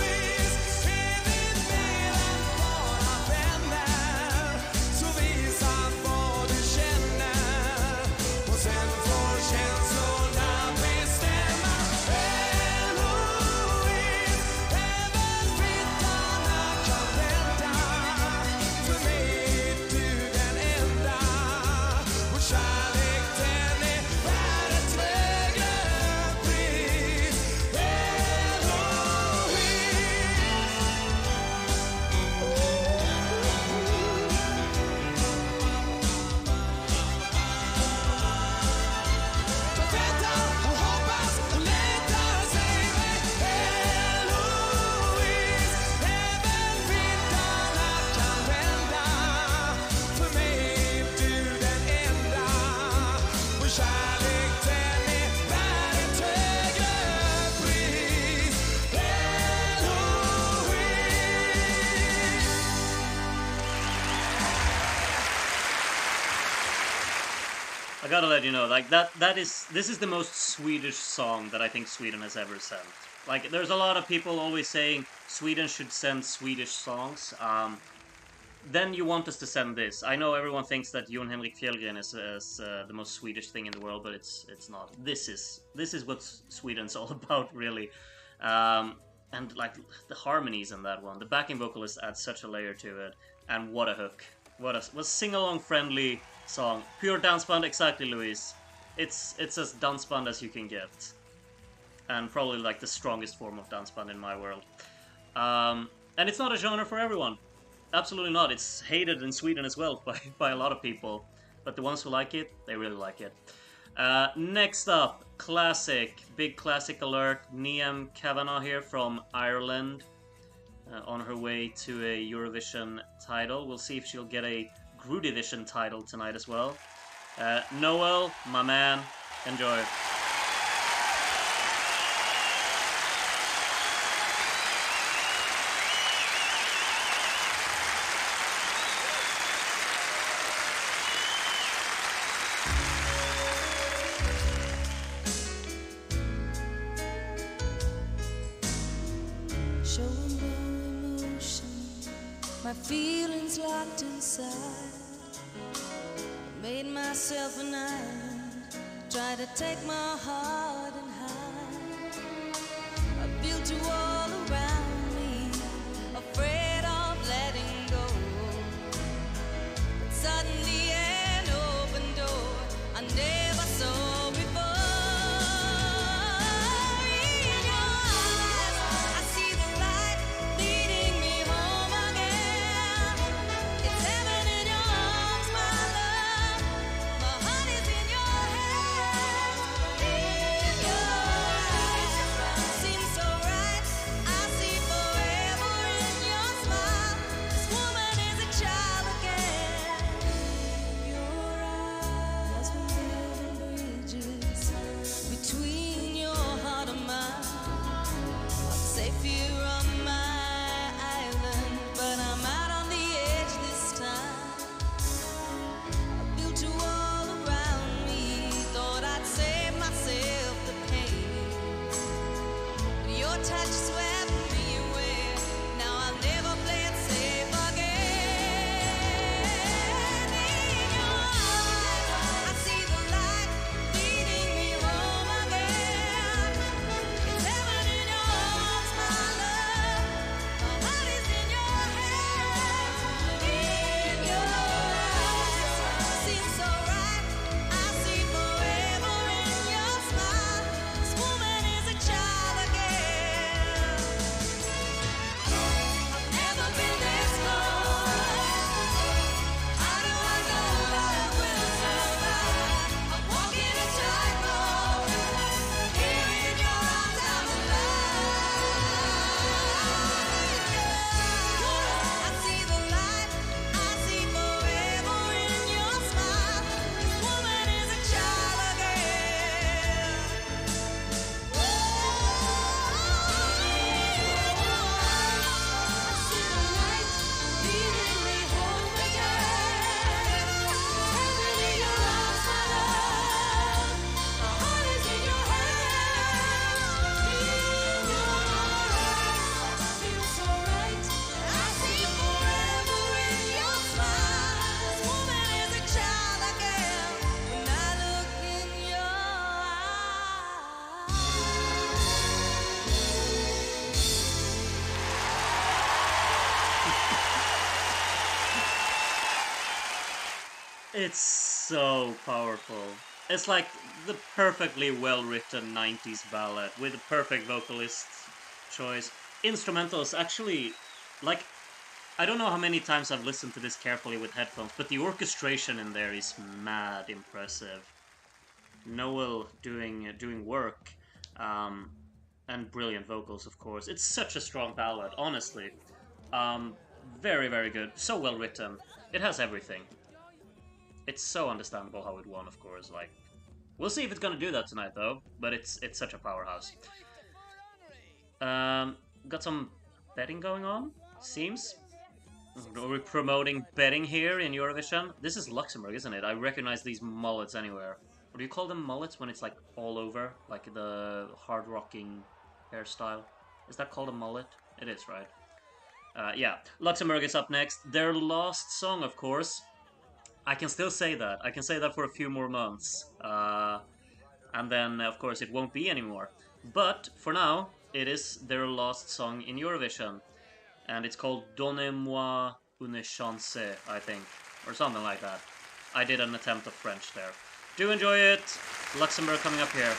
Eloise, är vi mer än bara vänner? Så visa vad du känner och sen får känslorna bestämma. Eloise, även vindarna kan vända. För mig är du den enda. Vår kärlek den är värd ett högre pris. Jag väntar och hoppas och längtar, säg mig. Eloise, även vindarna kan vända. För mig är du den enda. Vår kärlek den är värd ett högre pris. I gotta let you know, like this is the most Swedish song that I think Sweden has ever sent. Like, there's a lot of people always saying Sweden should send Swedish songs. Then you want us to send this. I know everyone thinks that Jon Henrik Fjällgren is the most Swedish thing in the world, but it's not. This is what Sweden's all about, really. And like the harmonies in that one, the backing vocalist adds such a layer to it, and what a hook! What a sing-along friendly song. Pure dansband, exactly, Louise. It's as dansband as you can get, and probably like the strongest form of dansband in my world. And it's not a genre for everyone. Absolutely not. It's hated in Sweden as well by a lot of people, but the ones who like it, they really like it. Next up, classic, big classic alert. Niamh Kavanagh here from Ireland, on her way to a Eurovision title. We'll see if she'll get a Groovision title tonight as well. Noel, my man, enjoy. Showing no emotion, my feelings locked inside. Made myself an island, tried to take my heart and hide. I built a wall around me, afraid of letting go. But suddenly an open door I never saw before. In your eyes, I see the light leading me home again. It's heaven in your arms, my love. My heart is in your hands. In your eyes, seems so right. I see forever in your smile. This woman is a child again. In your eyes, we're building bridges between your heart and mine. I'm safe here on my island, but I'm out on the edge this time. I built a wall around me, thought I'd save myself the pain. But your touch swept me away. Now I'll never play it safe again. In your eyes, I see the light leading me home again. It's heaven in your arms, my love. My heart is in your hands. In your eyes, seems so right. I see forever in your smile. This woman is a child again. It's so powerful. It's like the perfectly well-written 90s ballad with a perfect vocalist choice. Instrumentals actually, like, I don't know how many times I've listened to this carefully with headphones, but the orchestration in there is mad impressive. Noel doing work, and brilliant vocals, of course. It's such a strong ballad, honestly. Very, very good. So well written. It has everything. It's so understandable how it won, of course. Like, we'll see if it's gonna do that tonight, though. But it's such a powerhouse. Got some betting going on. Seems. Are we promoting betting here in Eurovision? This is Luxembourg, isn't it? I recognize these mullets anywhere. Or do you call them mullets when it's like all over, like the hard rocking hairstyle? Is that called a mullet? It is, right? Yeah, Luxembourg is up next. Their last song, of course. I can still say that. I can say that for a few more months. And then, of course, it won't be anymore. But, for now, it is their last song in Eurovision. And it's called Donnez-moi une chance, I think. Or something like that. I did an attempt of French there. Do enjoy it! Luxembourg coming up here.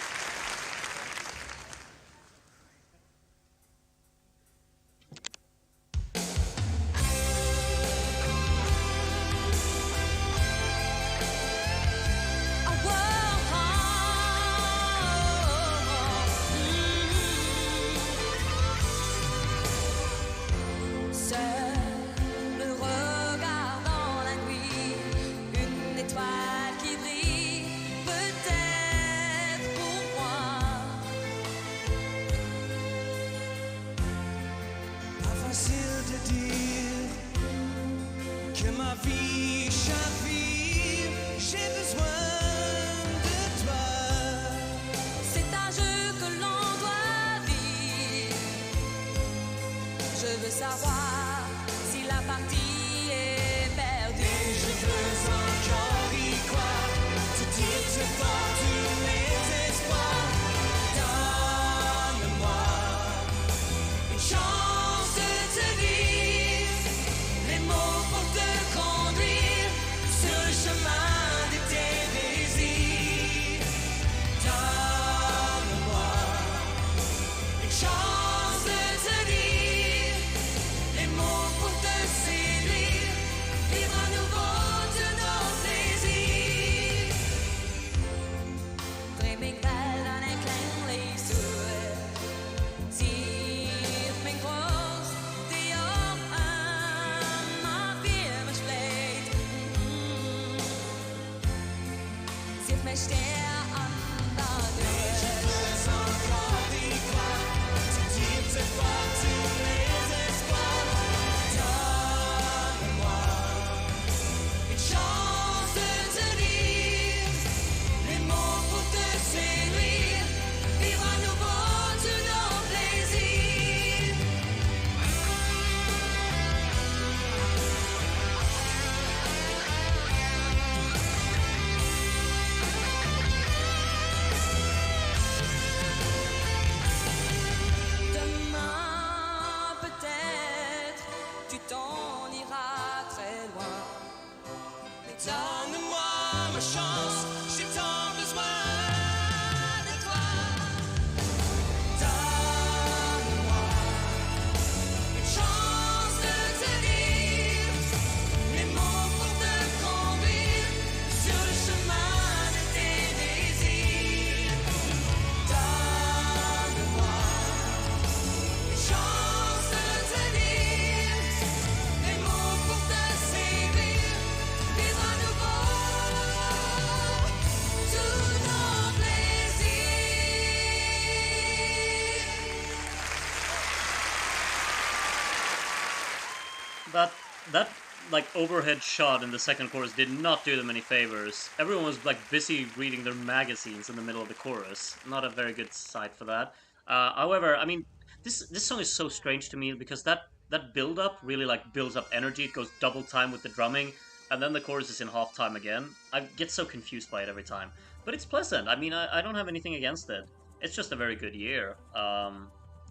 That like overhead shot in the second chorus did not do them any favors. Everyone was like busy reading their magazines in the middle of the chorus. Not a very good sight for that. However, I mean, this song is so strange to me because that build up really like builds up energy. It goes double time with the drumming, and then the chorus is in half time again. I get so confused by it every time. But it's pleasant. I mean, I don't have anything against it. It's just a very good year.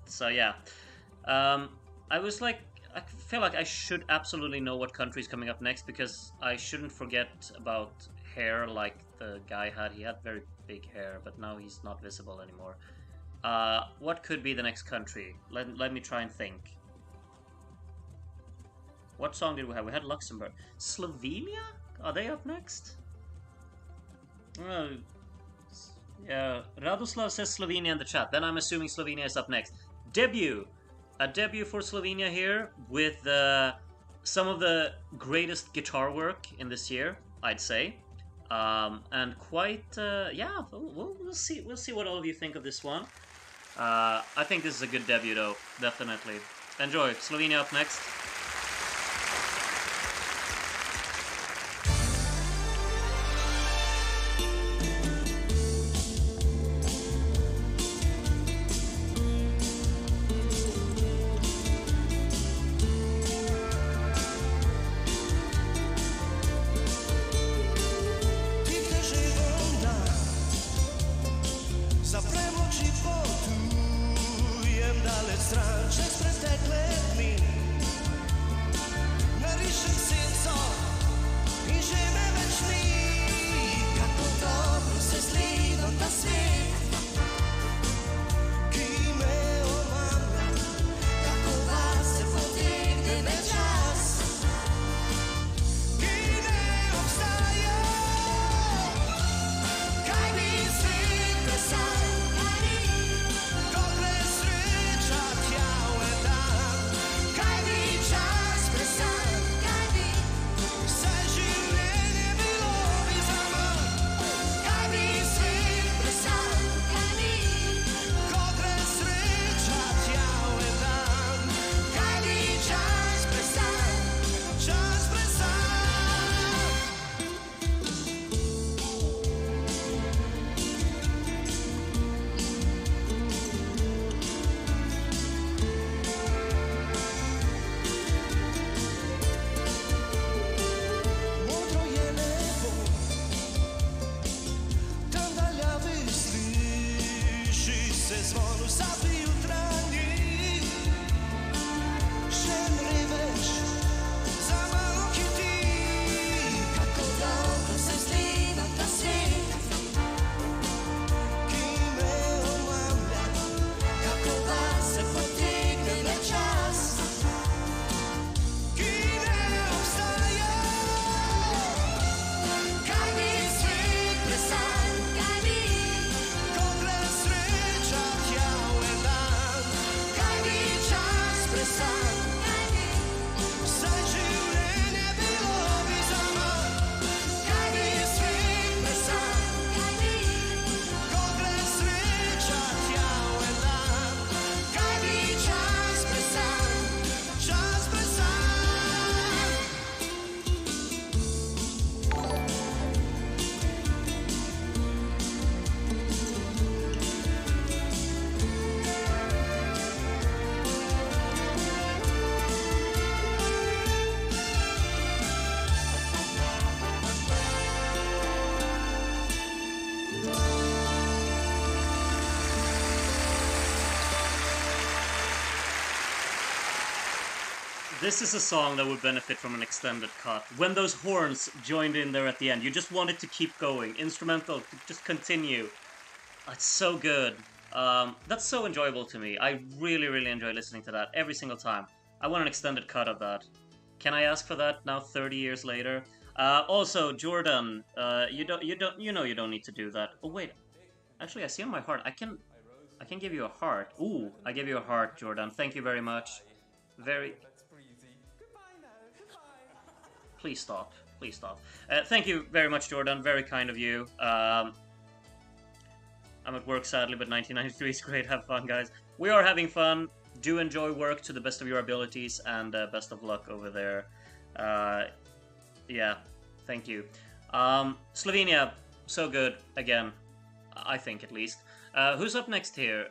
So yeah. I was like, I feel like I should absolutely know what country is coming up next, because I shouldn't forget about hair like the guy had. He had very big hair, but now he's not visible anymore. What could be the next country? Let me try and think. What song did we have? We had Luxembourg. Slovenia? Are they up next? Yeah, Radoslav says Slovenia in the chat. Then I'm assuming Slovenia is up next. Debut! A debut for Slovenia here with some of the greatest guitar work in this year, I'd say. And quite, yeah, we'll see what all of you think of this one. I think this is a good debut though, definitely. Enjoy. Slovenia up next. This is a song that would benefit from an extended cut. When those horns joined in there at the end, you just want it to keep going. Instrumental, just continue. It's so good. That's so enjoyable to me. I really, really enjoy listening to that every single time. I want an extended cut of that. Can I ask for that now, 30 years later? Also, Jordan, you don't need to do that. Oh wait, actually, I see on my heart. I can give you a heart. Ooh, I give you a heart, Jordan. Thank you very much. Very. Please stop. Please stop. Thank you very much, Jordan. Very kind of you. I'm at work, sadly, but 1993 is great. Have fun, guys. We are having fun. Do enjoy work to the best of your abilities, and best of luck over there. Yeah, thank you. Slovenia, so good. Again, I think at least. Who's up next here?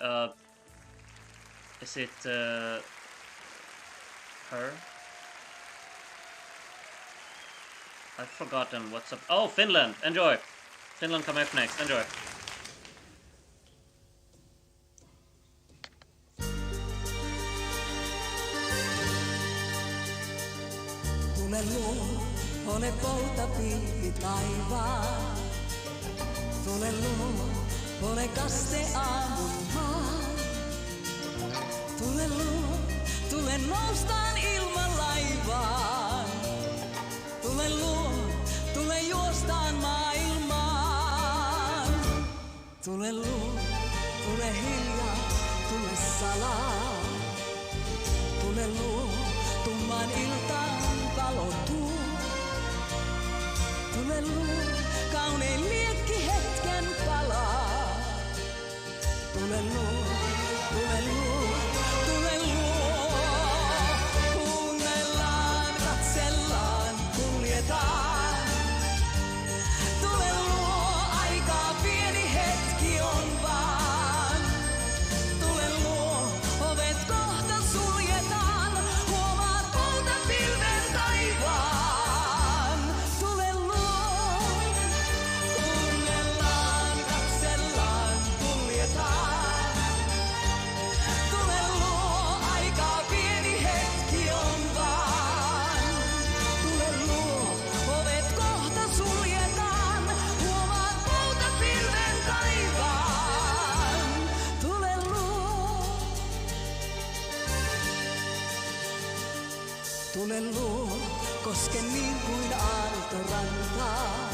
Is it her? I've forgotten what's up. Oh, Finland. Enjoy. Finland coming up next. Enjoy. Tule luo, one poutapiivi taivaan. Tule luo, one kaste aamun maan. Tule luo, tule noustaan ilmalaivaan. Tule luo, tule juostaan maailmaan. Tule luo, tule hiljaa, tule salaa. Tule luo, tummaan iltaan valo tuo. Tule luo, kaunein liekki hetken palaa. Tule luo, tule luo, tule luo. Kuunnellaan, katsellaan, kuljetaan. Tule luo, aikaa pieni hetki on vaan. Tule luo, ovet kohta suljetaan. Huomaat poutapilven taivaan. Tule luo, kuunnellaan, katsellaan, kuljetaan. Tule luo, aikaa pieni hetki on vaan. Tule luo, ovet kohta suljetaan. Huomaat poutapilven taivaan. Tule luo. Tule luo, koske niin kuin aaltorantaa.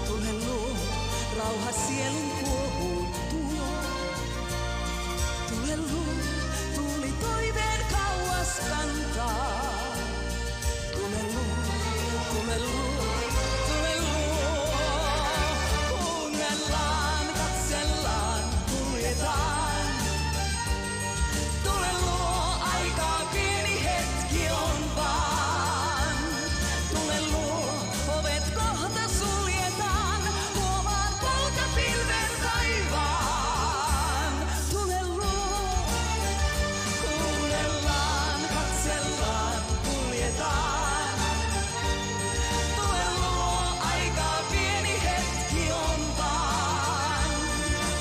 Tule luo, rauha sielun kuohuun tuo. Tule luo, tuuli toiveen kauas kantaa. Tule luo, tule luo, tule luo. Kuunnellaan, katsellaan, kuljetaan. Tule luo, aikaa pieni hetki on vaan. Tule luo, ovet kohta suljetaan. Huomaat poutapilven taivaan. Tule luo, kuunnellaan, katsellaan, kuljetaan. Tule luo, aikaa pieni hetki on vaan.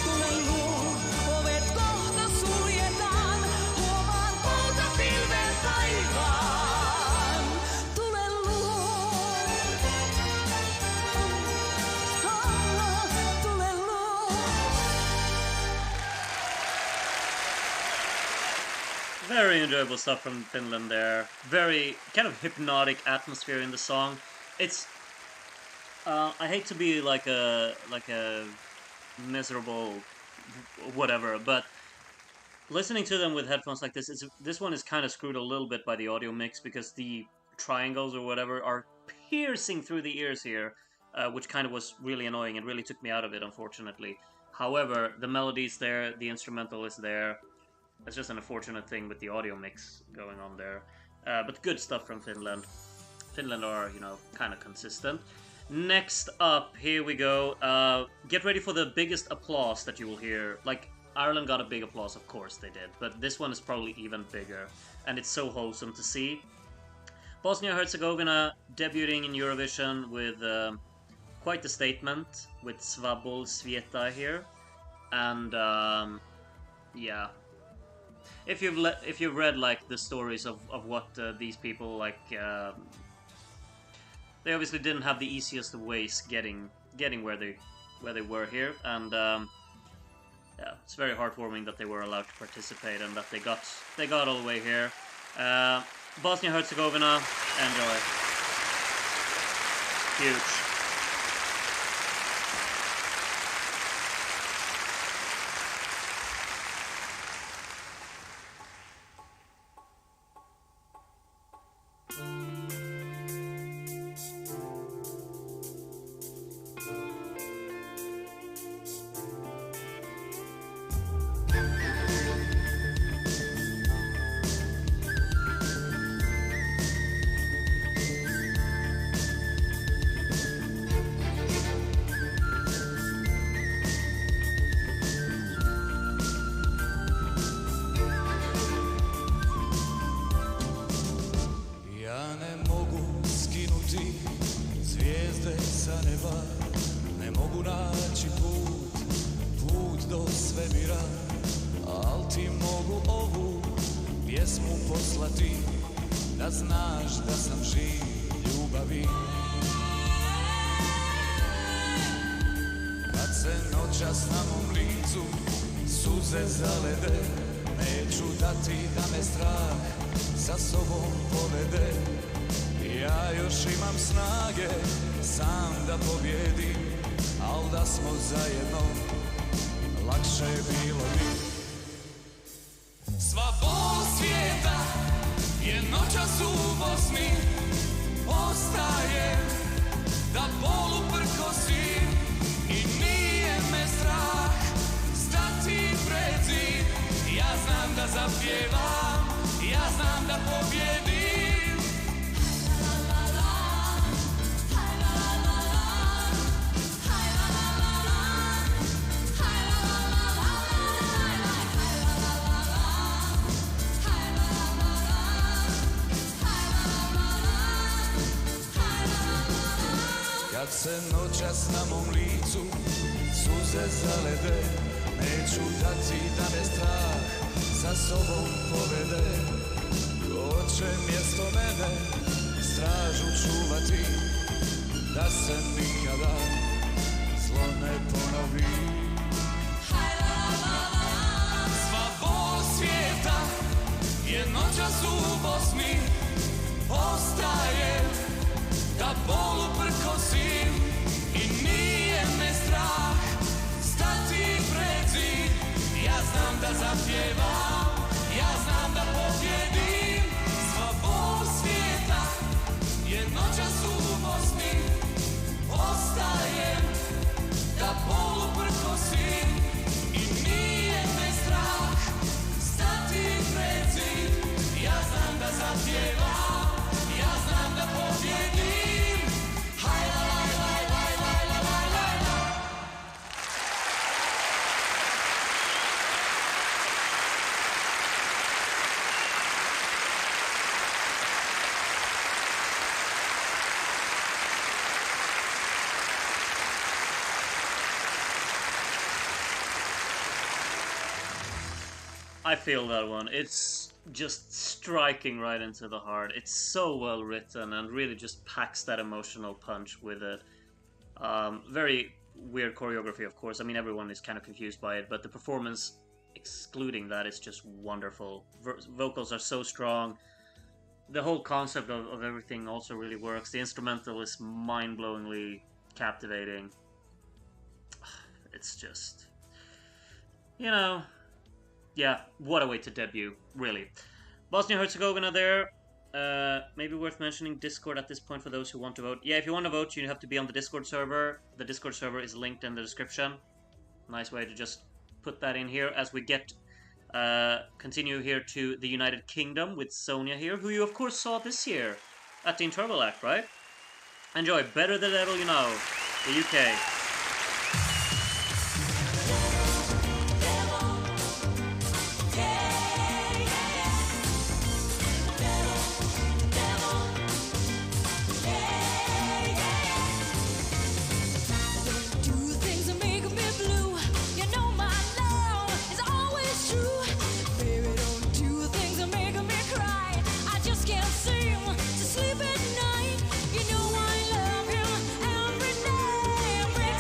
Tule luo, ovet kohta suljetaan. Huomaat poutapilven taivaan. Tule luo, tule luo. Very enjoyable stuff from Finland there. Very kind of hypnotic atmosphere in the song. It's I hate to be like a miserable whatever, but listening to them with headphones like this one is kind of screwed a little bit by the audio mix because the triangles or whatever are piercing through the ears here, which kind of was really annoying. It really took me out of it, unfortunately. However, the melody's there, the instrumental is there. It's just an unfortunate thing with the audio mix going on there. But good stuff from Finland. Finland are, kind of consistent. Next up, here we go. Get ready for the biggest applause that you will hear. Like, Ireland got a big applause, of course they did. But this one is probably even bigger. And it's so wholesome to see. Bosnia and Herzegovina debuting in Eurovision with quite a statement with Svabol Sveta here. And, yeah. If you've read like the stories of what these people like, they obviously didn't have the easiest of ways getting where they were here, and yeah, it's very heartwarming that they were allowed to participate and that they got all the way here. Bosnia and Herzegovina, enjoy. Huge. Al ti mogu ovu pjesmu poslati da znaš da sam živ ljubavi. Kad se noćas na mom licu suze zalede, neću dati da me strah sa sobom povede. Ja još imam snage sam da pobjedim, al da smo zajedno lakše bilo bi. Sva bol svijeta je noćas u Bosni, ostaje da bolu prkosim i nije me strah stati pred zid. Ja znam da zapjevam, ja znam da pobjedim. Kad se noćas na mom licu suze zalede, neću dati da me strah sa sobom povede. Ko će mjesto mene stražu čuvati, da se nikada zlo ne ponovi. Sva bol svijeta je noćas u Bosni, ostaje da bolu prkosim i nije me strah stati pred zid. Ja znam da zapjevam, ja znam da pobjedim. Sva bol svijeta je noćas u Bosni, ostaje da bolu prkosim i nije me strah stati pred zid. Ja znam da zapjevam, ja znam da pobjedim. I feel that one. It's just striking right into the heart. It's so well written and really just packs that emotional punch with it. Very weird choreography, of course. I mean, everyone is kind of confused by it, but the performance, excluding that, is just wonderful. Vocals are so strong. The whole concept of everything also really works. The instrumental is mind-blowingly captivating. It's just, you know, yeah, what a way to debut, really. Bosnia and Herzegovina there. Maybe worth mentioning Discord at this point for those who want to vote. Yeah, if you want to vote, you have to be on the Discord server. The Discord server is linked in the description. Nice way to just put that in here as we get continue here to the United Kingdom with Sonia here, who you of course saw this year at the Interval Act, right? Enjoy Better the Devil You Know, the UK. Sleep at night, you know I love him every day.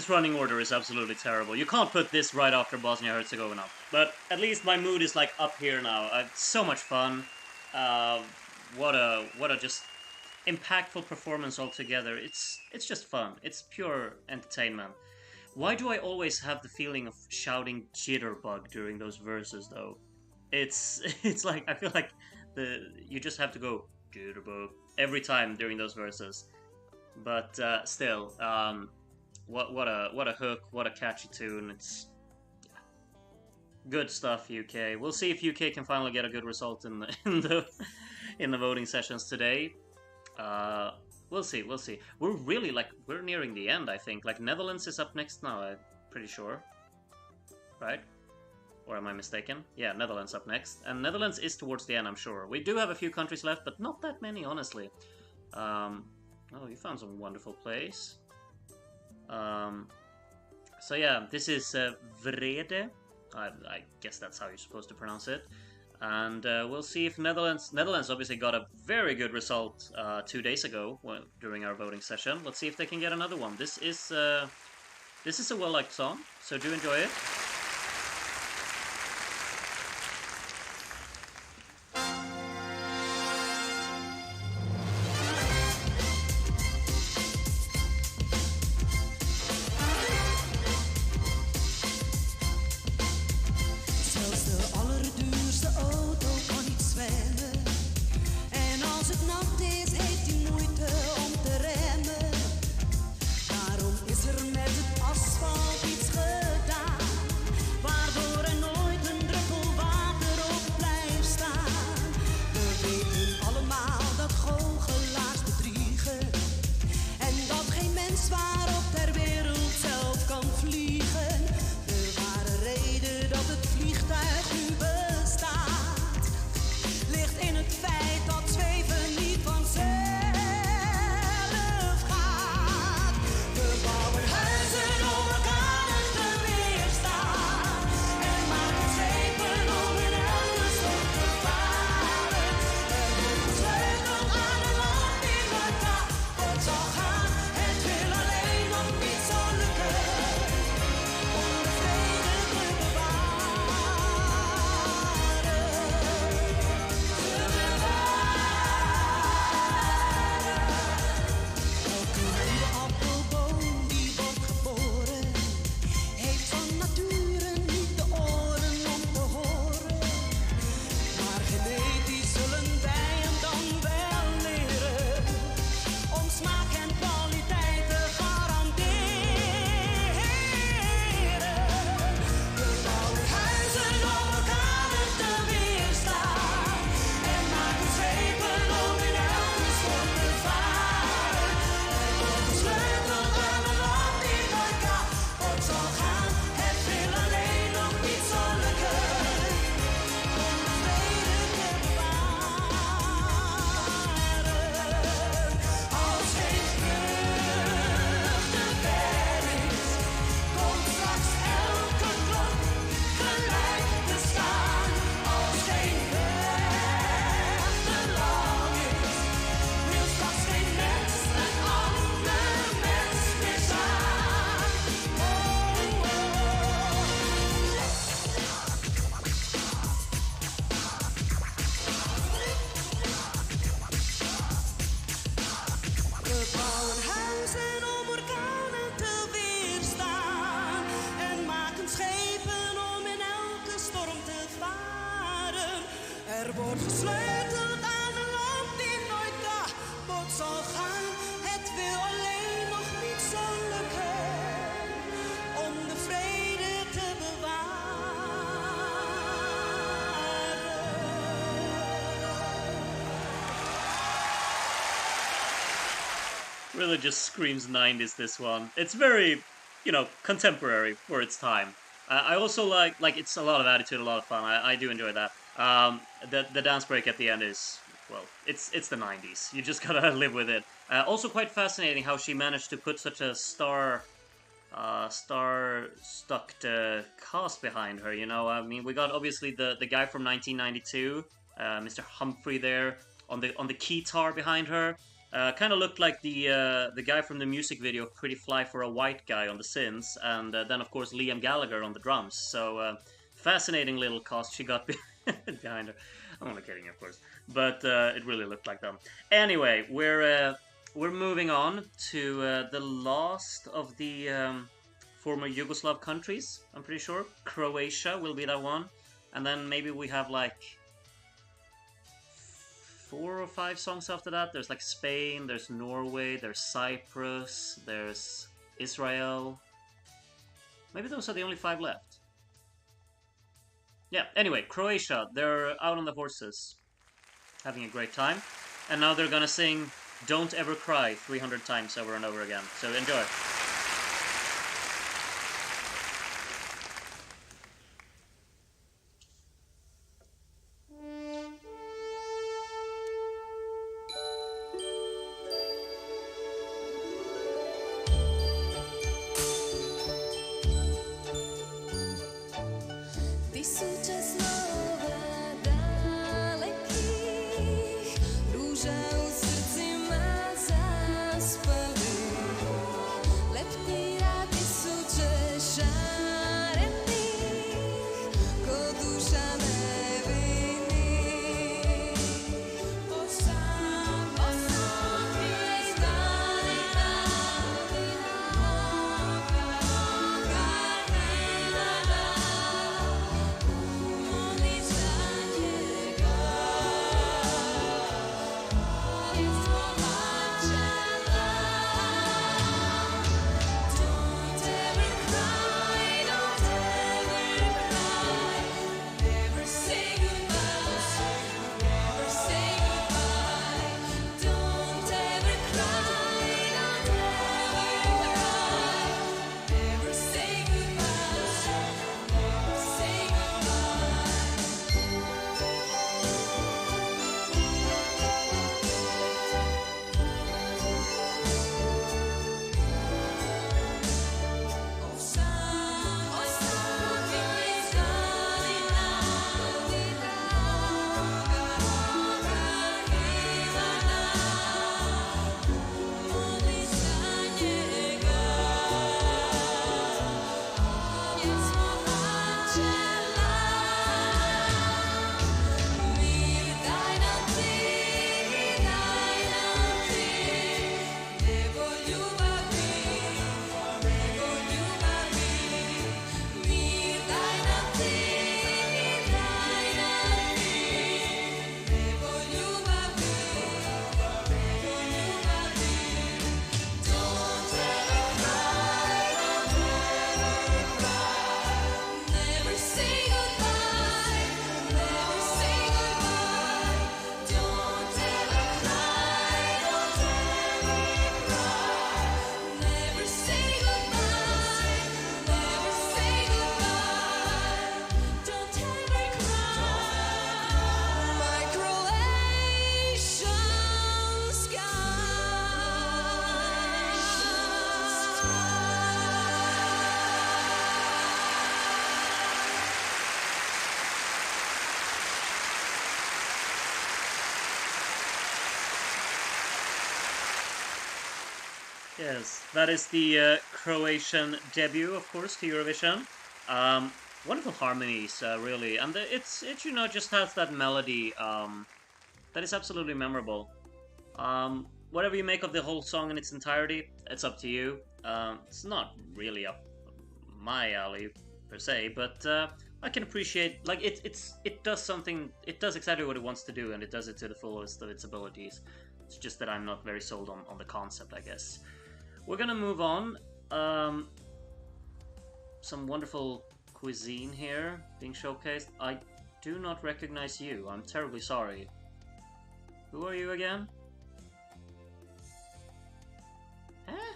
this running order is absolutely terrible. You can't put this right after Bosnia and Herzegovina. But at least my mood is like up here now. So much fun. What a just impactful performance altogether. It's just fun. It's pure entertainment. Why do I always have the feeling of shouting jitterbug during those verses though? It's like I feel like you just have to go jitterbug every time during those verses. But still, what a hook, what a catchy tune. It's good stuff, UK. We'll see if UK can finally get a good result in the voting sessions today. We'll see. We're nearing the end, I think. Like Netherlands is up next now, I'm pretty sure. Right? Or am I mistaken? Yeah, Netherlands up next. And Netherlands is towards the end, I'm sure. We do have a few countries left, but not that many, honestly. Oh, you found some wonderful plays. So yeah, this is Vrede. I guess that's how you're supposed to pronounce it. And we'll see if Netherlands obviously got a very good result 2 days ago during our voting session. Let's see if they can get another one. This is a well-liked song, so do enjoy it. wordt gesleuteld aan een lamp die nooit kapot zal gaan. Het wil alleen nog niet zo lukken om de vrede te bewaren. Really just screams 90s, this one. It's very, contemporary for its time. I also like it's a lot of attitude, a lot of fun. I do enjoy that. The dance break at the end is, well, it's the 90s. You just gotta live with it. Also quite fascinating how she managed to put such a star-stuck cast behind her, I mean, we got obviously the guy from 1992, Mr. Humphrey there, on the keytar behind her. Kind of looked like the guy from the music video "Pretty Fly for a White Guy" on The Sins, and then of course Liam Gallagher on the drums. So fascinating little cast she got behind her. I'm only kidding, of course, but it really looked like them. Anyway, we're moving on to the last of the former Yugoslav countries. I'm pretty sure Croatia will be that one, and then maybe we have like 4 or 5 songs after that. There's like Spain, there's Norway, there's Cyprus, there's Israel. Maybe those are the only 5 left. Yeah, anyway, Croatia, they're out on the horses, having a great time. And now they're gonna sing Don't Ever Cry 300 times over and over again. So enjoy. Tisuće snova dalekih, ruža u srcima zaspali, leptira tisuće šarenih, ko duša nevinih. Osam iz danina, Yes, that is the Croatian debut, of course, to Eurovision. Wonderful harmonies, really, and it you know just has that melody that is absolutely memorable. Whatever you make of the whole song in its entirety, it's up to you. It's not really up my alley per se, but I can appreciate like it does something. It does exactly what it wants to do, and it does it to the fullest of its abilities. It's just that I'm not very sold on the concept, I guess. We're gonna move on. Some wonderful cuisine here being showcased. I do not recognize you. I'm terribly sorry. Who are you again? Huh?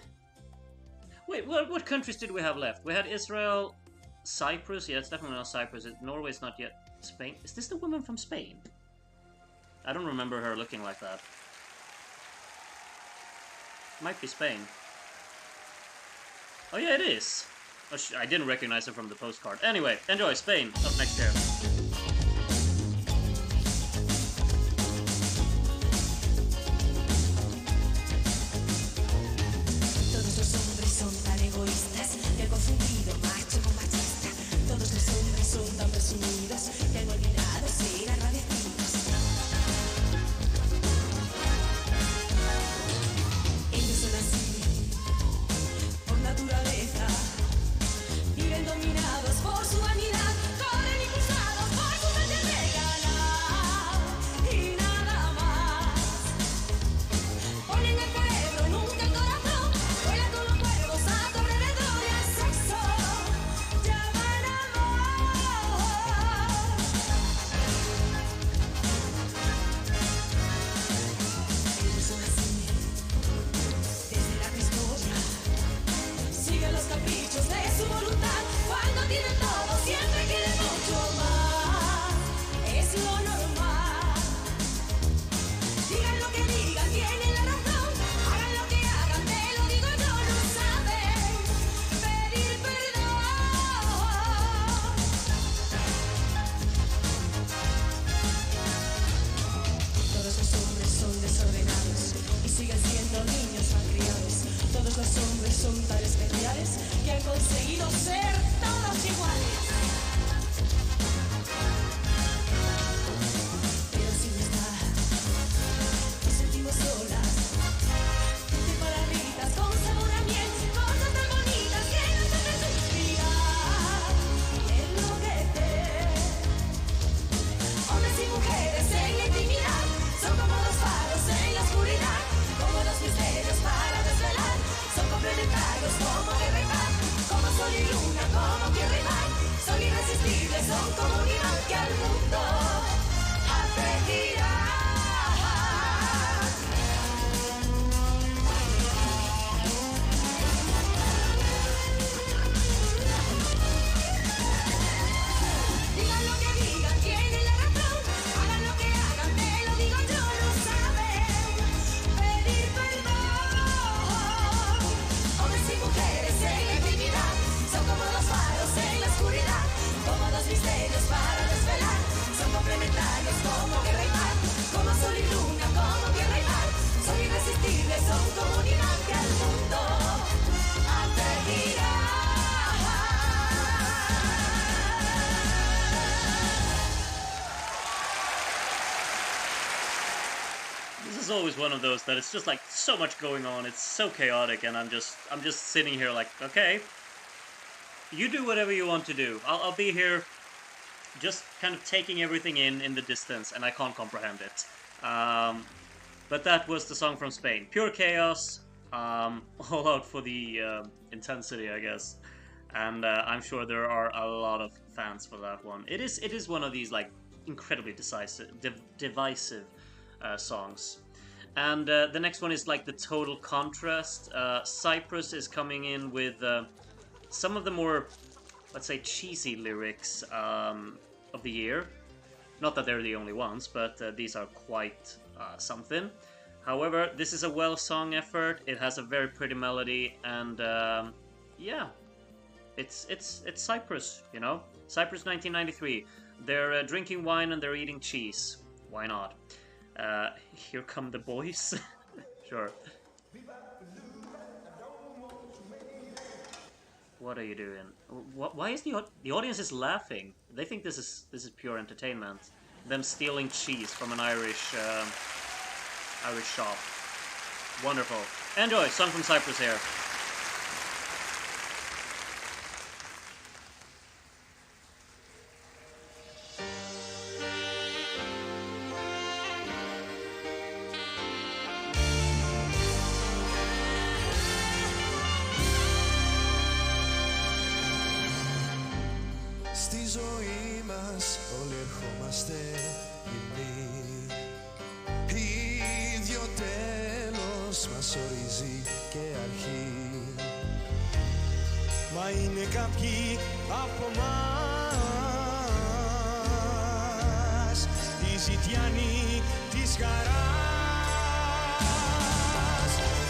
Wait, what countries did we have left? We had Israel, Cyprus. Yeah, it's definitely not Cyprus. Norway's not yet. Spain. Is this the woman from Spain? I don't remember her looking like that. Might be Spain. Oh yeah, it is. Oh, I didn't recognize her from the postcard. Anyway, enjoy Spain. Up next here. son como un imán que al mundo atraerá. Digan lo que digan, tienen la razón. Hagan lo que hagan, te lo digo yo, no saben pedir perdón. Hombres y mujeres en la intimidad son como dos faros en la oscuridad, como dos misterios para desvelar. Son complementarios como guerra y mar, como sol y luna, como tierra y mar. Son irresistibles, son como un imán que al mundo atraerá. This is always one of those that it's just like so much going on. It's so chaotic, and I'm just sitting here like, okay, you do whatever you want to do. I'll be here, just kind of taking everything in the distance, and I can't comprehend it. But that was the song from Spain, pure chaos, all out for the intensity, I guess. And I'm sure there are a lot of fans for that one. It is one of these like incredibly divisive songs. And the next one is like the total contrast. Cyprus is coming in with some of the more, let's say, cheesy lyrics of the year. Not that they're the only ones, but these are quite something. However, this is a well-sung effort. It has a very pretty melody, and yeah, it's Cyprus, you know? Cyprus 1993. They're drinking wine and they're eating cheese. Why not? Here come the boys. Sure. What are you doing? Why is the audience is laughing? They think this is pure entertainment. Them stealing cheese from an Irish shop. Wonderful. Enjoy. Song from Cyprus here. Στη ζωή μας όλοι ερχόμαστε γυμνοί. Ίδιο τέλος μας ορίζει και αρχή. Μα είναι κάποιοι από μας οι ζητιάνοι της χαράς.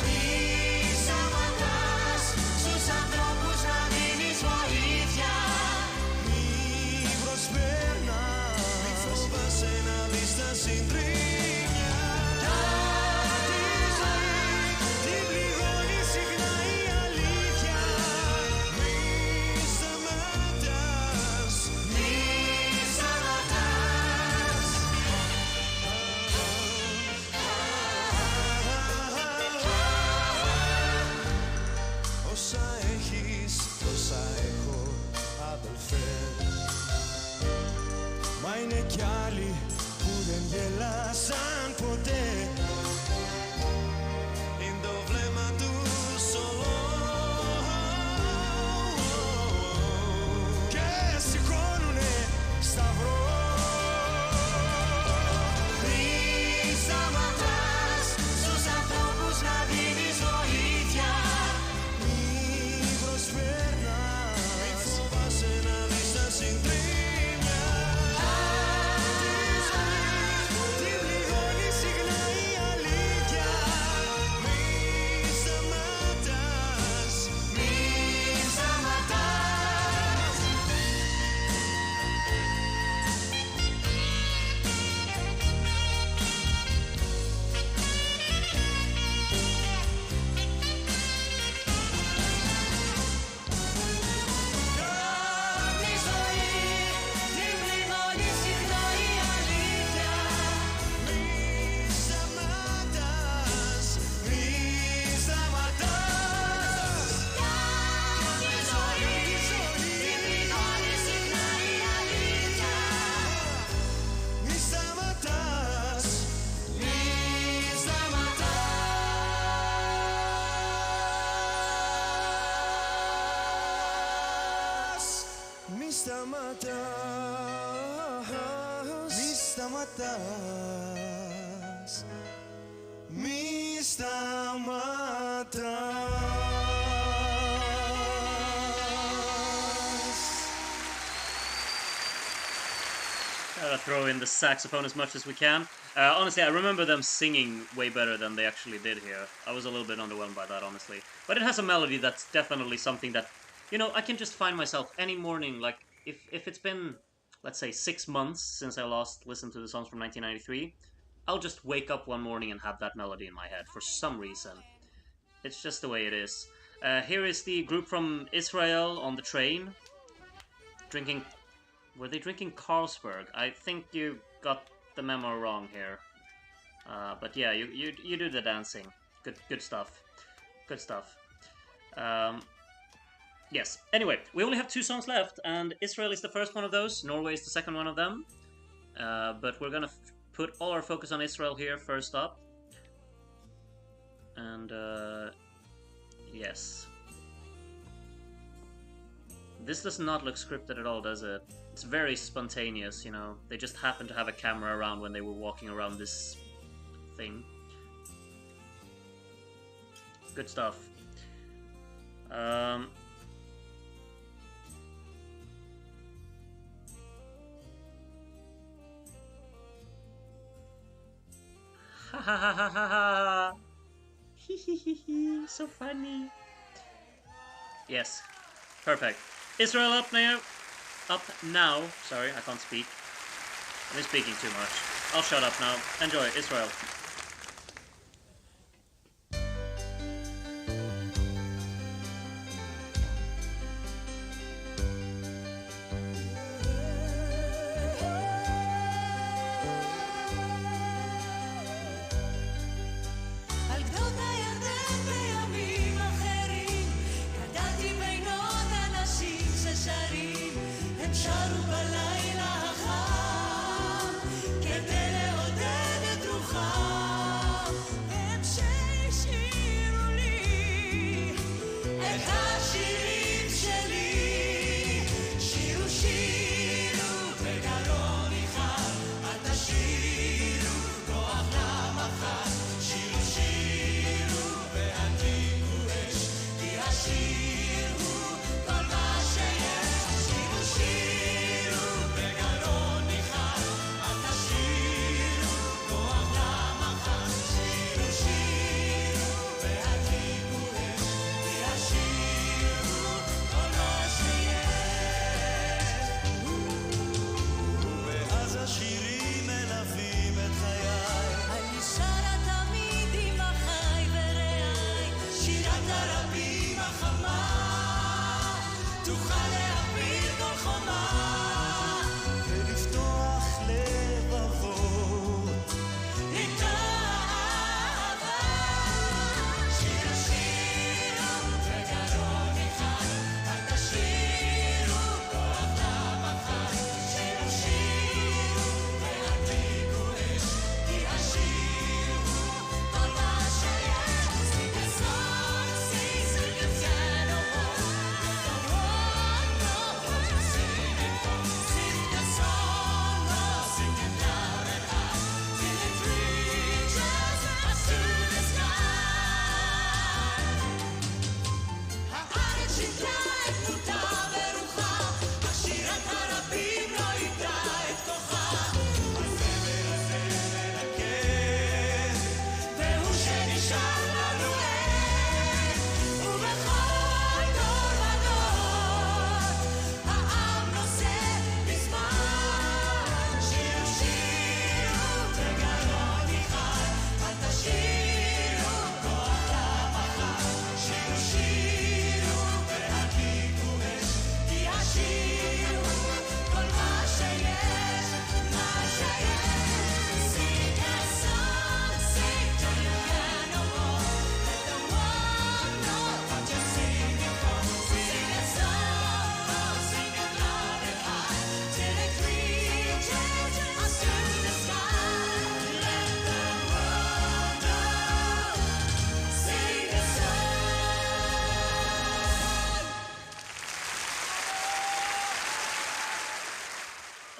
Μη σταματάς στους ανθρώπους να δίνεις βοήθεια. Μη προσπέρνας, μη φοβάσαι να δεις τα συντρίμμια. Τη ζωή την πληγώνει συχνά η αλήθεια. Μη σταματάς, μη σταματάς. Όσα έχεις, όσα έχω, αδελφέ. Μα είναι κι άλλοι που δεν γελάσαν ποτέ. Είναι το βλέμμα τους ολό. Και σηκώνουνε σταυρό. Μη σταματάς στους ανθρώπους να δίνεις βοήθεια. Μη προσπέρνας, μη φοβάσαι να δεις τα συντρίμμια. Τη ζωή την πληγώνει συχνά η Gotta throw in the saxophone as much as we can. Honestly, I remember them singing way better than they actually did here. I was a little bit underwhelmed by that, honestly. But it has a melody that's definitely something that, you know, I can just find myself any morning, like, if it's been, let's say, 6 months since I last listened to the songs from 1993, I'll just wake up one morning and have that melody in my head for some reason. It's just the way it is. Here is the group from Israel on the train, drinking... Were they drinking Carlsberg? I think you got the memo wrong here. But yeah, you do the dancing. Good stuff. Good stuff. Yes. Anyway, we only have 2 songs left, and Israel is the first one of those. Norway is the second one of them. But we're gonna put all our focus on Israel here first up. And yes. This does not look scripted at all, does it? It's very spontaneous, you know. They just happened to have a camera around when they were walking around this thing. Good stuff. Ha ha ha ha ha ha. Hee hee hee hee. So funny. Yes. Perfect. Israel up now. Up now. Sorry, I can't speak. I'm speaking too much. I'll shut up now. Enjoy, Israel. על גדות הירדן בימים אחרים ידעתי בינות אנשים ששרים הם שרו בלילה החם כדי לעודד את רוחם הם שהשאירו לי את השירים שלי שירו שירו בגרון אחד אל תשאירו כוח למחר שירו שירו ואל תיגעו אש כי השיר הוא כל מה שיש שירו שירו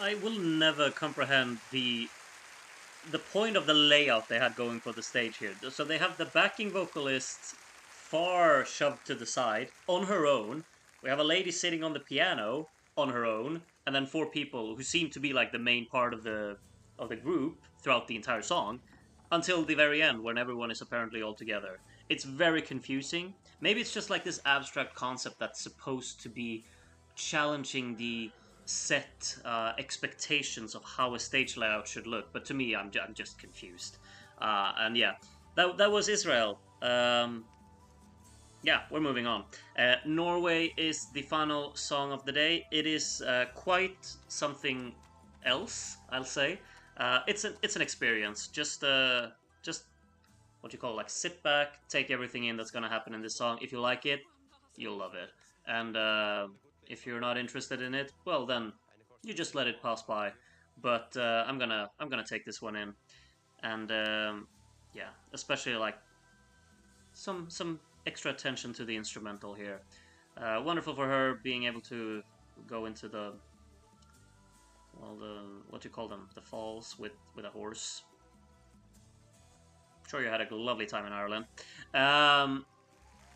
I will never comprehend the point of the layout they had going for the stage here. So they have the backing vocalist far shoved to the side on her own. We have a lady sitting on the piano on her own, and then 4 people who seem to be like the main part of the group throughout the entire song until the very end when everyone is apparently all together. It's very confusing. Maybe it's just like this abstract concept that's supposed to be challenging the set expectations of how a stage layout should look, but to me, I'm just confused. And yeah, that was Israel. Yeah, we're moving on. Norway is the final song of the day. It is quite something else, I'll say. It's an experience. Just what you call, like, sit back, take everything in that's gonna happen in this song. If you like it, you'll love it. And if you're not interested in it, well then, you just let it pass by. But I'm gonna take this one in, and yeah, especially like some extra attention to the instrumental here. Wonderful for her being able to go into the, well, what do you call them, the falls with a horse. Sure, you had a lovely time in Ireland.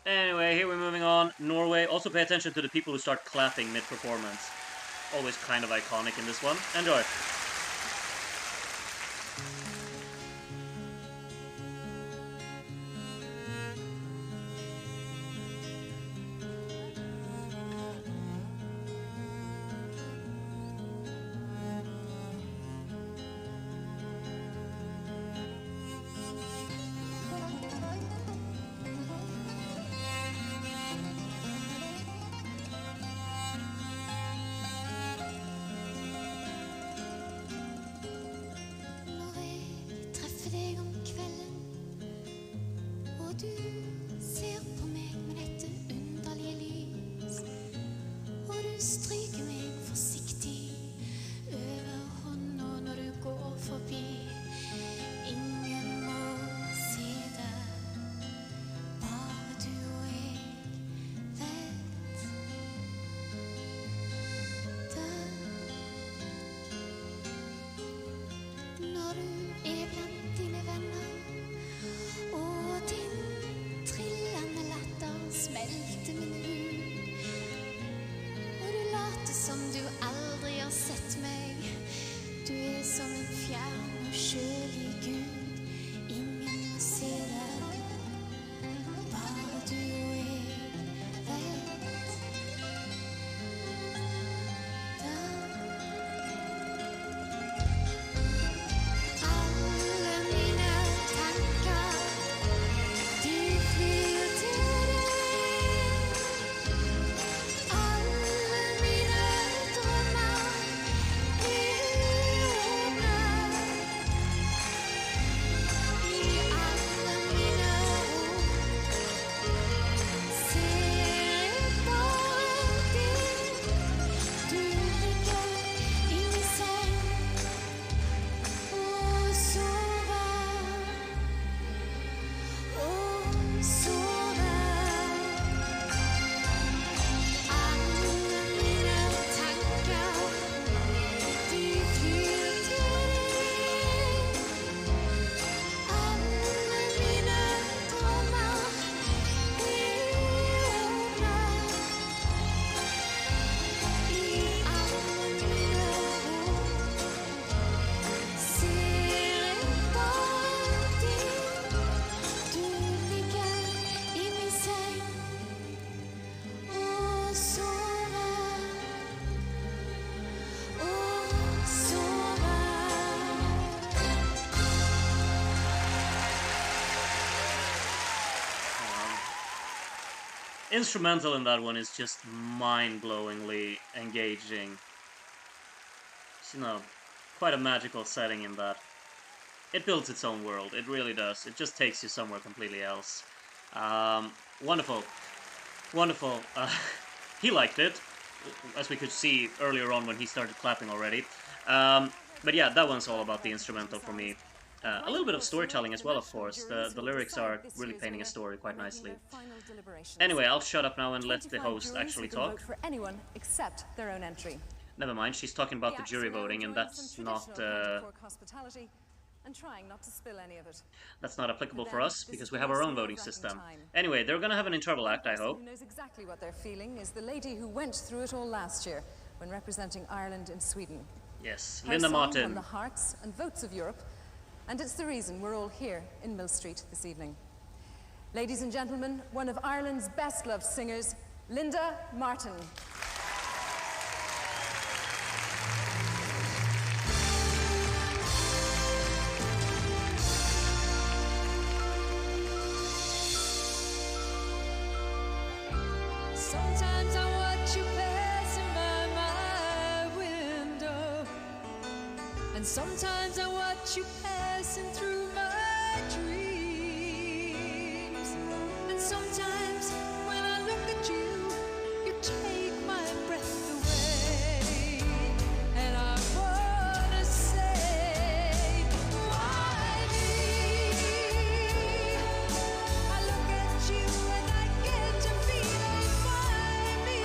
Anyway, here we're moving on. Norway. Also pay attention to the people who start clapping mid-performance. Always kind of iconic in this one. Enjoy. Når jeg treffer deg om kvelden, og du ser på meg med dette underlige lys, og du stryker meg forsiktig over hånda når du går forbi. Ingen må se det, bare du og jeg vet det. Når du blant dine venner, og din trillende latter smelter min hud, og du later som du aldri har sett meg. Du som en fjern og kjølig Gud. Ingen må se det, bare du og jeg vet det. Alle mine tanker, de flyr til deg. Alle mine drømmer er åpne. I alle mine ord ser jeg bare deg. Du ligger i min seng og sover, og sover. Alle mine tanker, de flyr til deg. Alle mine drømmer er åpne. I alle mine ord ser jeg bare deg. Du ligger i min seng og sover, og sover. Instrumental in that one is just mind-blowingly engaging. It's, quite a magical setting in that. It builds its own world, it really does. It just takes you somewhere completely else. Wonderful. Wonderful. He liked it, as we could see earlier on when he started clapping already. But yeah, that one's all about the instrumental for me. A little bit of storytelling as well, of course. The lyrics are really painting a story quite nicely. Anyway, I'll shut up now and let the host actually talk. For anyone except their own entry. Never mind, she's talking about the acts jury are now voting, and enjoying that's some not traditional Countercork hospitality and trying not to spill any of it. that's not applicable For for them, us this because is we the have our most own voting nerve-wracking system. time. Anyway, they're gonna have an interval act, I Person hope. who knows exactly what they're feeling is the lady who went through it all last year when representing Ireland in Sweden. Yes, Her Linda song won Martin. the hearts and votes of Europe, and it's the reason we're all here in Mill Street this evening. Ladies and gentlemen, one of Ireland's best-loved singers, Linda Martin. Sometimes I watch you passing by my window, and sometimes I watch you passing through my dreams. And sometimes when I look at you, you take my breath away. And I wanna say, why me? I look at you and I get to feeling, why me?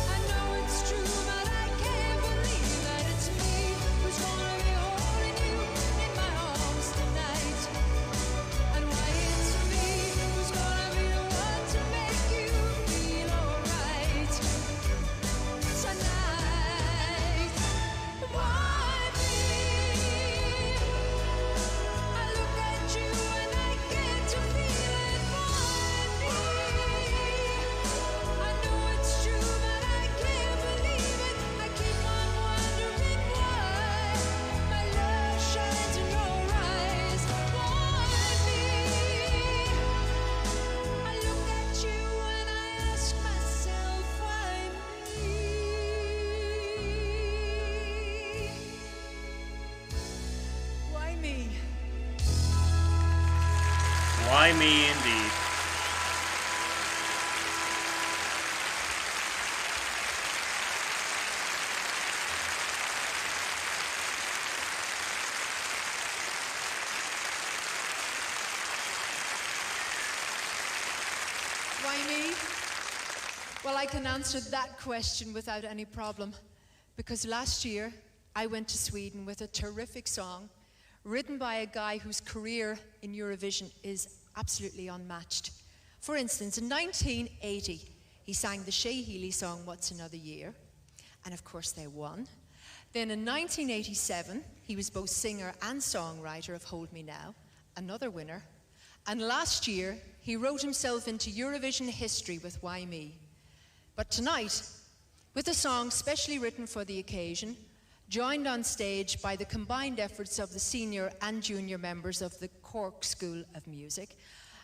I know it's true, but I can't believe that it's me who's gonna be holding you in my arms tonight. And why it's me who's gonna be the one to make you feel alright tonight. Why me? I look at you and I get to feeling, why me? I know it's true, but I can't believe it. I keep on wondering why my love shines in your eyes. Why me? I look at you and I ask myself, why me? Why me? Why me indeed? Why me? Well, I can answer that question without any problem, because last year I went to Sweden with a terrific song written by a guy whose career in Eurovision is absolutely unmatched. For instance, in 1980, he sang the Shea Healy song, What's Another Year? And of course they won. Then in 1987, he was both singer and songwriter of Hold Me Now, another winner. And last year, he wrote himself into Eurovision history with Why Me? But tonight, with a song specially written for the occasion, joined on stage by the combined efforts of the senior and junior members of the Cork School of Music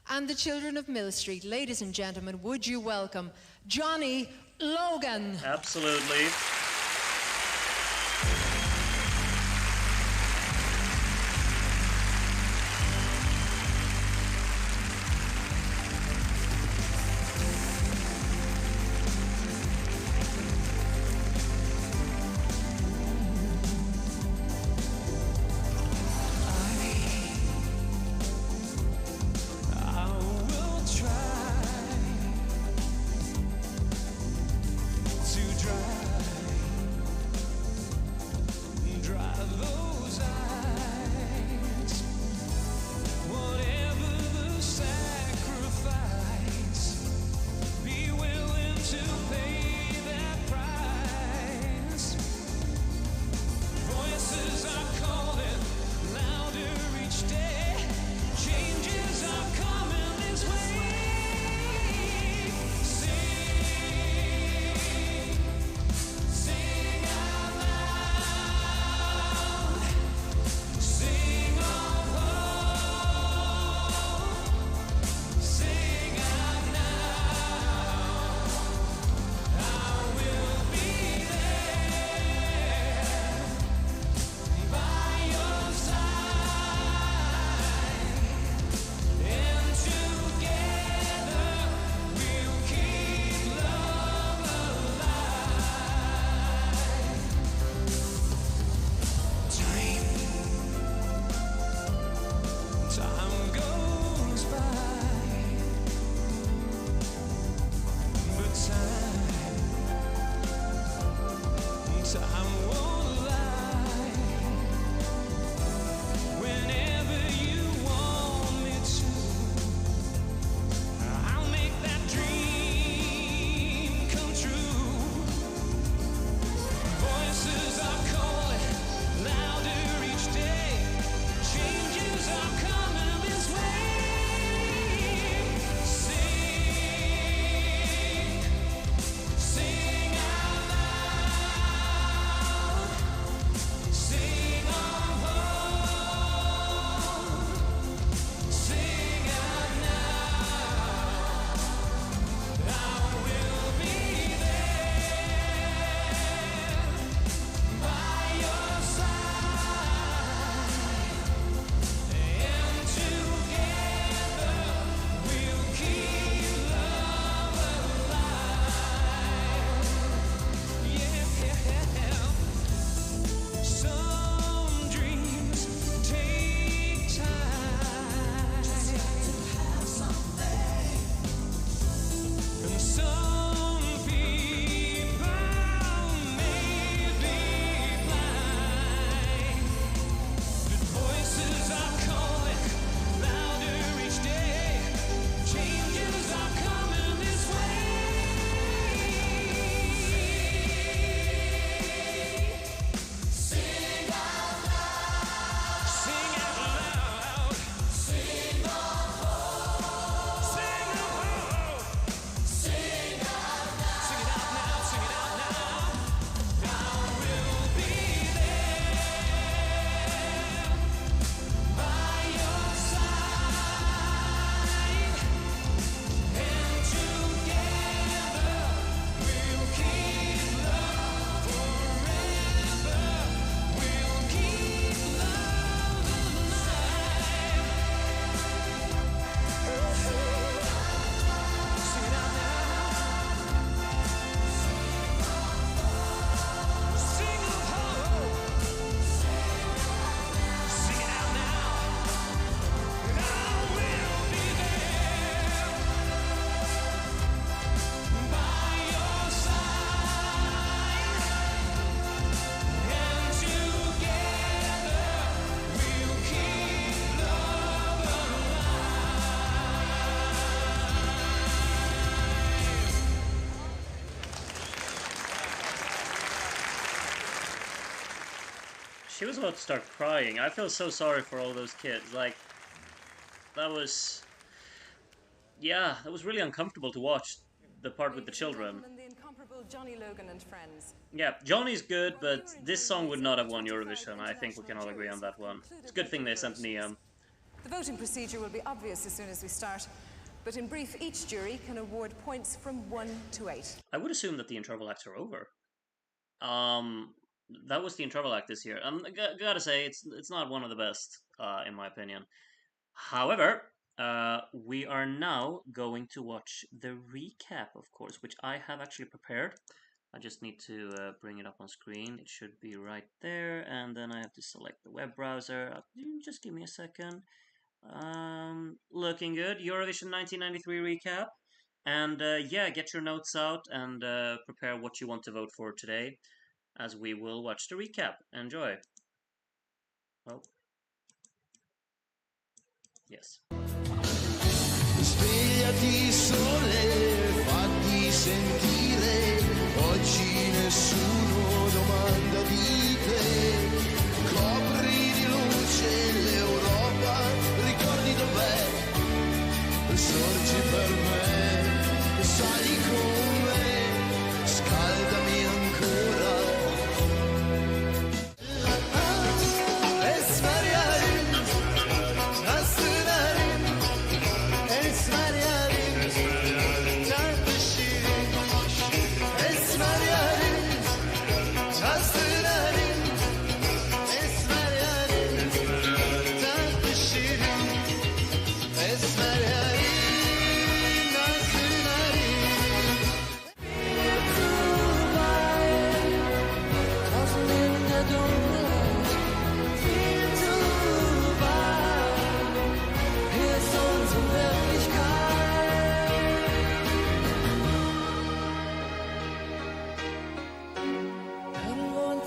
and the children of Mill Street, ladies and gentlemen, would you welcome Johnny Logan? Absolutely. I will try to drive so I won't lie. Whenever you want me to, I'll make that dream come true. Voices are calling louder each day. Changes are coming this way. Sing out loud. Sing on home. Sing out now. I will be there by your side, and together we'll keep love alive. Yeah. Some dreams take time, and some people may be blind. But voices are calling louder each day. Changes are coming this way. Sing out loud. Sing out loud. Sing on home. Sing on home. Sing out now. Sing it out now. Sing it out now. I will be there by your side, and together we'll keep love forever. We'll keep love alive. Sing it out now. Sing of hope. Sing it out now. I will be there by your side, and together we'll keep love She was about to start crying. I feel so sorry for all those kids. Like, that was... Yeah, that was really uncomfortable to watch, the part with the children. And the incomparable Johnny Logan and friends. Yeah, Johnny's good, but this song would not have won Eurovision. I think we can all agree on that one. It's a good thing they sent Niam. The voting procedure will be obvious as soon as we start, but in brief, each jury can award points from 1 to 8. I would assume that the interval acts are over. That was the interval act this year. Gotta say, it's not one of the best, in my opinion. However, we are now going to watch the recap, of course, which I have actually prepared. I just need to bring it up on screen. It should be right there, and then I have to select the web browser. Just give me a second. Looking good. Eurovision 1993 recap. And yeah, get your notes out and prepare what you want to vote for today, as we will watch the recap. Enjoy. Oh. Yes. Svegliati sole, fatti sentire, oggi nessuno domanda di te. Copri di luce l'Europa, ricordi dov'è? Sorgi per me, sali con me, scaldami ancora. Esmariare, nascere, esmariare, tanto sciri, esmariare,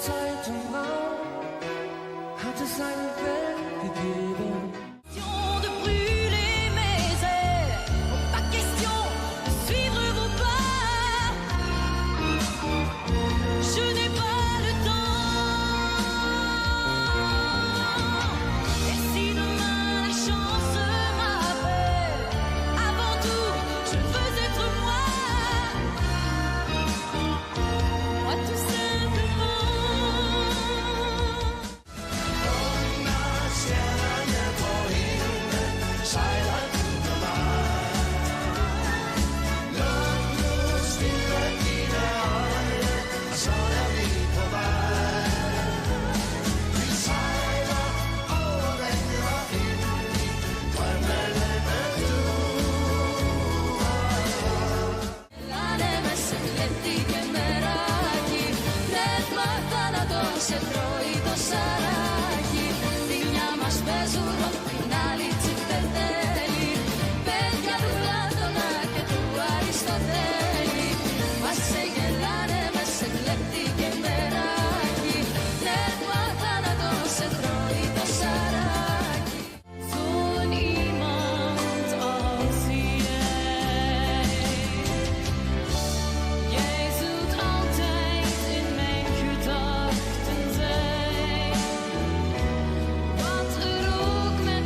Zeiten war, hat es einen Weg gegeben. De brûler mes ailes, pas question de suivre vos pas. Je n'ai pas le temps. Et si demain la chance m'appelle, avant tout, je veux être moi. Moi tout simplement. Σε τρώει το σαράκι, φιλιά μας παίζουν την άλλη τσιπτετέλη. Παιδιά του Πλάτωνα και του Αριστοτέλη, μας σε γελάνε με σε κλέπτη και μεράκι. Νεύμα θάνατο σε τρώει το σαράκι. Zo'n iemand als jij, jij zult altijd in mijn gedachten zijn. Wat er ook met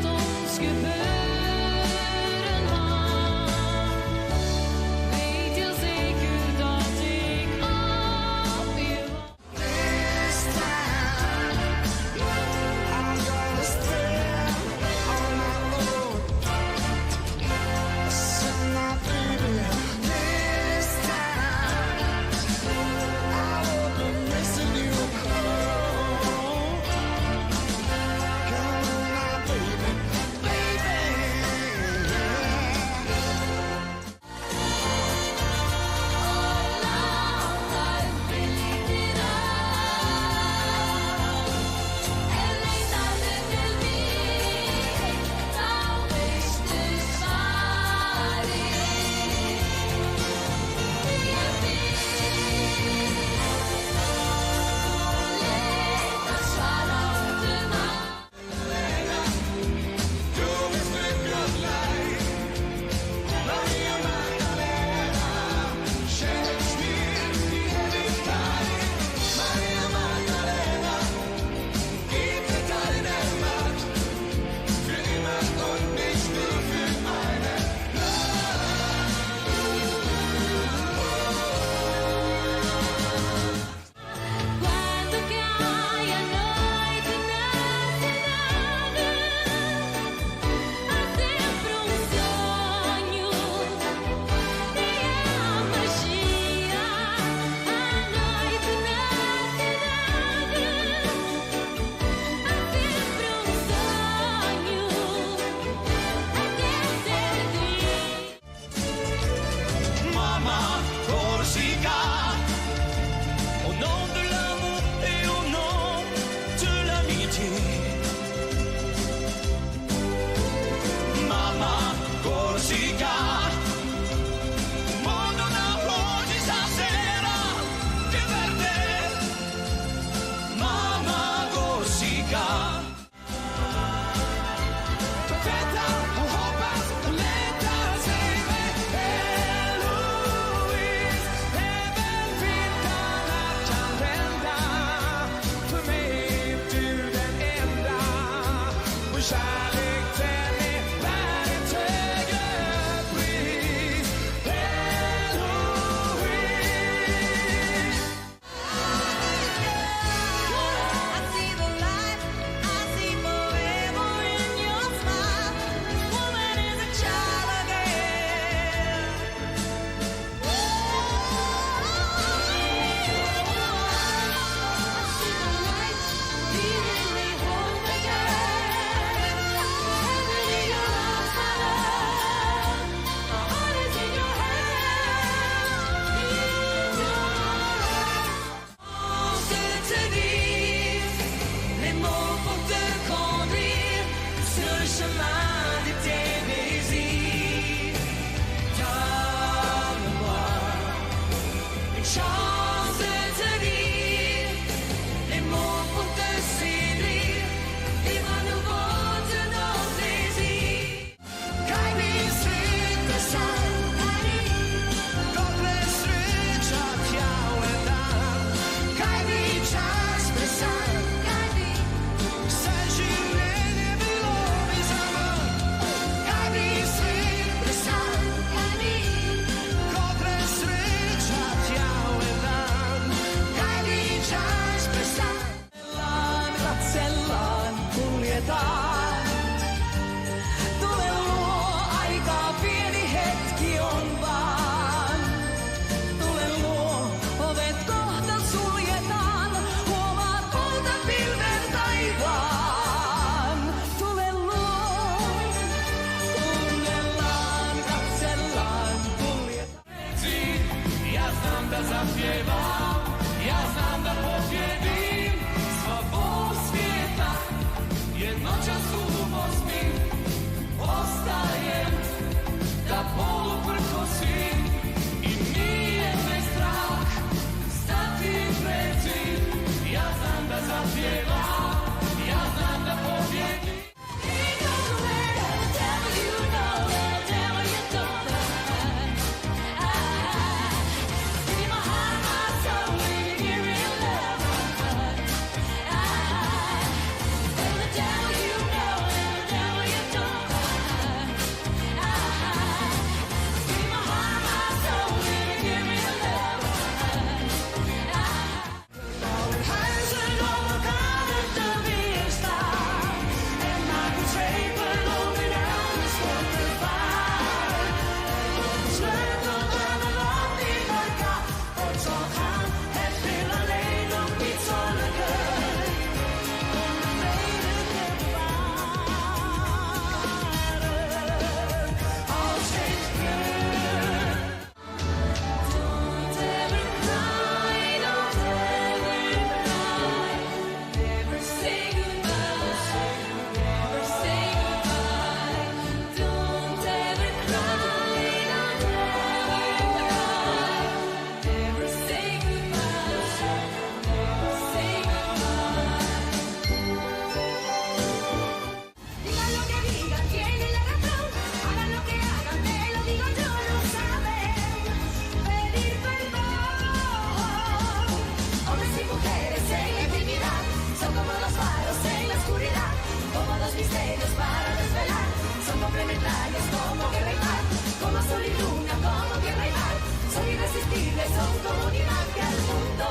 complementarios como guerra y paz, como sol y luna, como guerra y paz, son irresistibles, son comunidad que al mundo.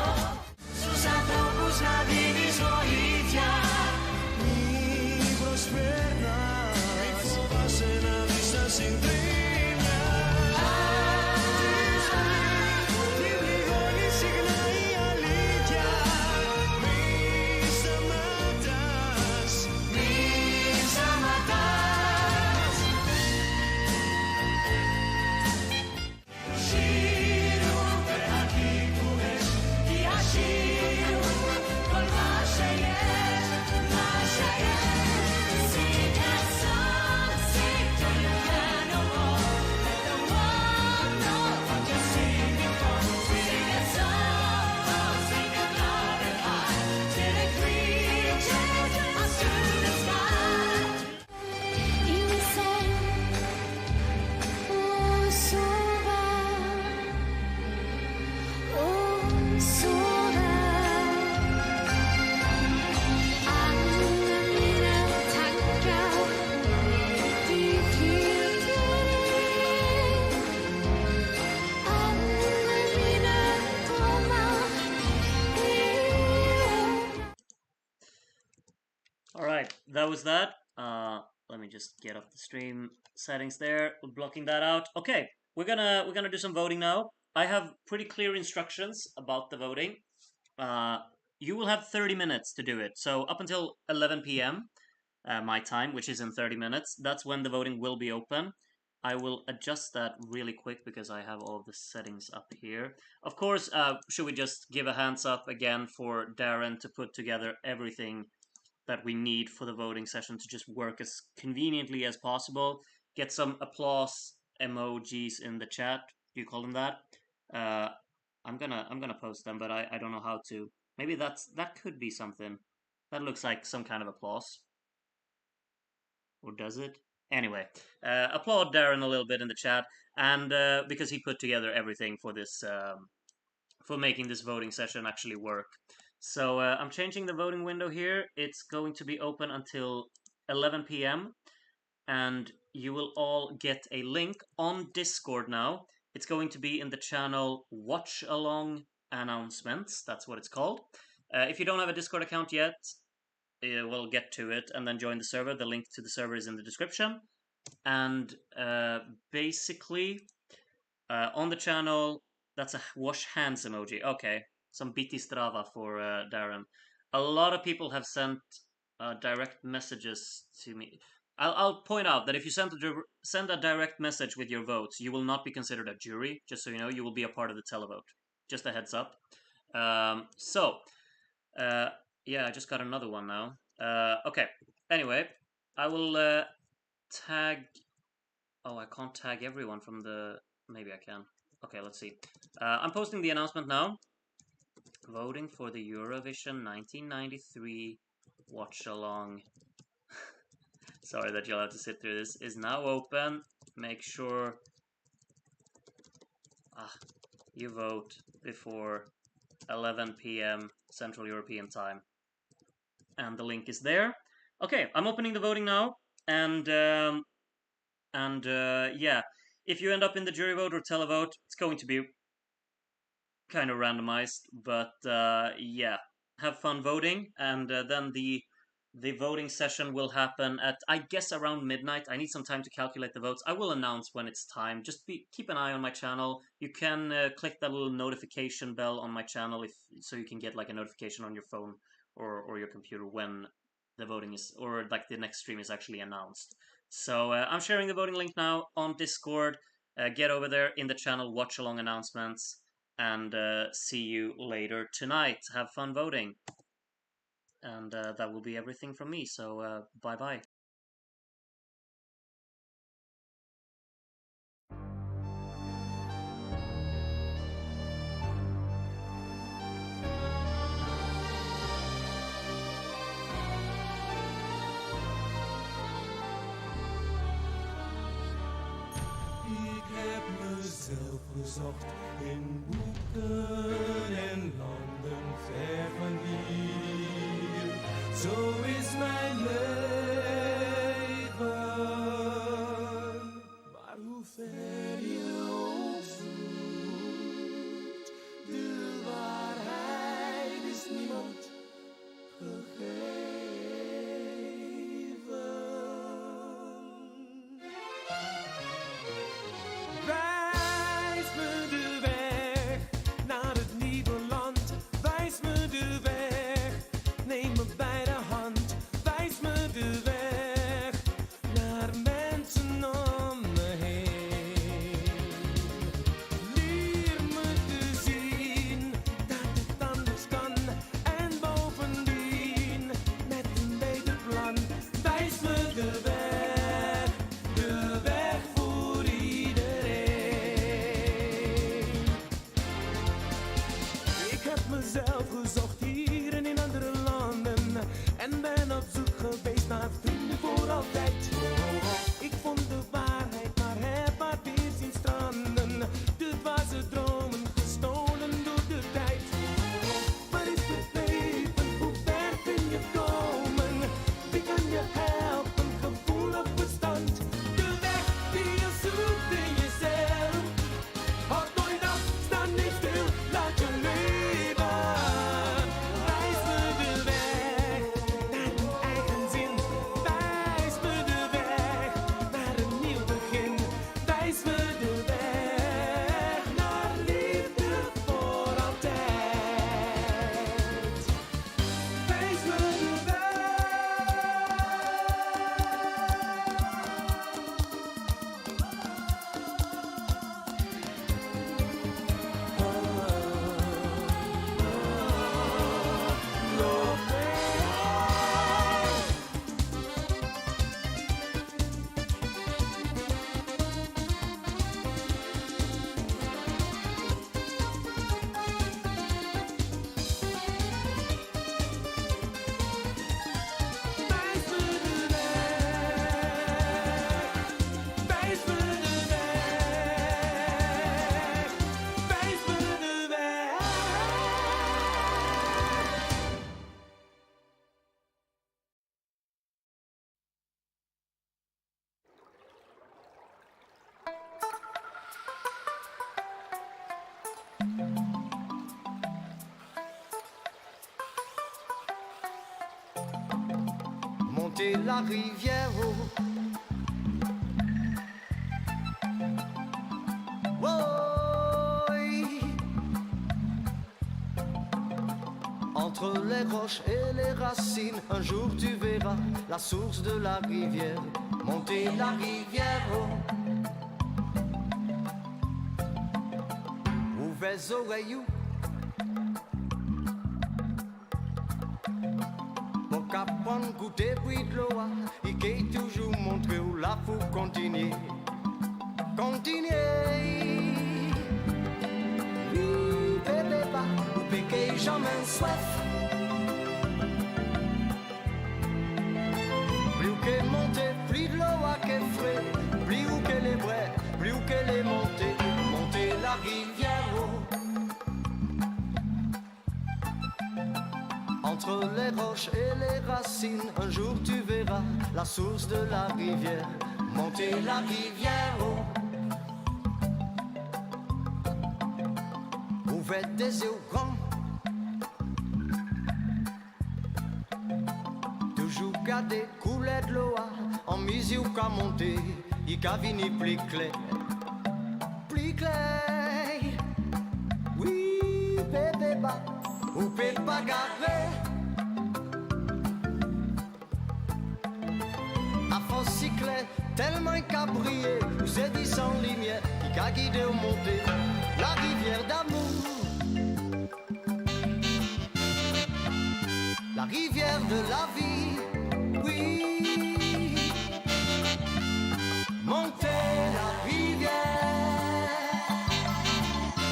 Susana Bushna Divisoitia. Libros vernas, pasen a vista sin Alright, that was that. Let me just get off the stream settings there, blocking that out. Okay, we're gonna do some voting now. I have pretty clear instructions about the voting. You will have 30 minutes to do it. So up until 11 p.m. My time, which is in 30 minutes, that's when the voting will be open. I will adjust that really quick because I have all of the settings up here. Of course, should we just give a hands up again for Darren to put together everything that we need for the voting session to just work as conveniently as possible. Get some applause emojis in the chat. Do you call them that? I'm gonna post them, but I don't know how to. Maybe that could be something. That looks like some kind of applause. Or does it? Anyway, applaud Darren a little bit in the chat, and because he put together everything for this, for making this voting session actually work. So I'm changing the voting window here. It's going to be open until 11 p.m. and you will all get a link on Discord now. It's going to be in the channel Watchalong Announcements. That's what it's called. If you don't have a Discord account yet, we'll get to it and then join the server. The link to the server is in the description. And basically, on the channel, that's a wash hands emoji. Okay. Some BT Strava for Darren. A lot of people have sent direct messages to me. I'll point out that if you send a direct message with your votes, you will not be considered a jury. Just so you know, you will be a part of the televote. Just a heads up. Yeah, I just got another one now. Okay. Anyway, I will tag. Oh, I can't tag everyone from the. Maybe I can. Okay, let's see. I'm posting the announcement now. Voting for the Eurovision 1993 Watchalong. Sorry that you'll have to sit through this. Is now open. Make sure you vote before 11 p.m. Central European Time. And the link is there. Okay, I'm opening the voting now. And yeah, if you end up in the jury vote or televote, it's going to be kind of randomized, but yeah, have fun voting, and then the voting session will happen at, I guess, around midnight. I need some time to calculate the votes. I will announce when it's time. Just keep an eye on my channel. You can click that little notification bell on my channel so you can get like a notification on your phone or your computer when the voting is, or like the next stream is actually announced. So I'm sharing the voting link now on Discord. Get over there in the channel Watchalong Announcements. And see you later tonight. Have fun voting. And that will be everything from me. So bye-bye. Zelf gezocht in boeken en landen ver van hier. Zo is mijn leven. monter la rivière. Entre les roches et les racines, un jour tu verras la source de la rivière. Monter la rivière. Ouvrez les oreilles. Pour qu'apprendre goûter bruit de l'eau, il qui toujours montré où la faut continuer. Continuer. Oui, bébé, pas, ou péquer jamais soif. Plus qu'elle monte, plus de l'eau à qu'elle frais. Plus où qu'elle est vraie, plus où qu'elle est montée. Monter la rivière. Entre les roches et les racines, un jour tu verras la source de la rivière. Monter la rivière. Ouvrez des yeux grands. Toujours garder couler de l'eau en mise ou qu'à monter, il qu'a vini plus clair. Plus clair. Oui, bébé, bah, ou peut pas garder. À force si clair, tellement qu'a brillé, vous êtes dit sans lumière, il qu'a guidé au monter la rivière d'amour. La rivière de la vie, oui. Monter la rivière.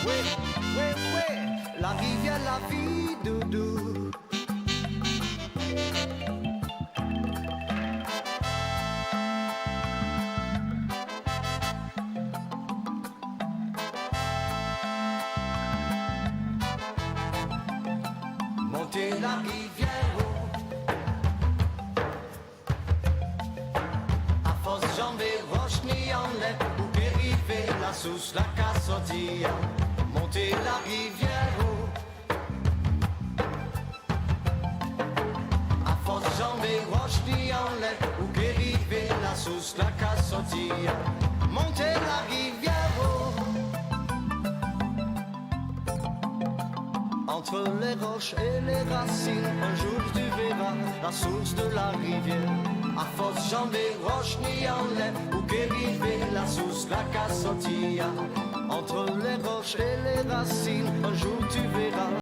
Oui, oui, oui. La rivière, la vie, doudou. Monter la rivière. J'en vais roche ni en l'air, ou périphérie, la source, la cassotia, monter la rivière. À force j'en vais roche ni en l'air, ou périphérie, la source, la cassotia, monter la rivière. Entre les roches et les racines, un jour tu verras la source de la rivière. À force j'en vais roche ni en l'air, ou qu'ériver la source, la cassotia. Entre les roches et les racines, un jour tu verras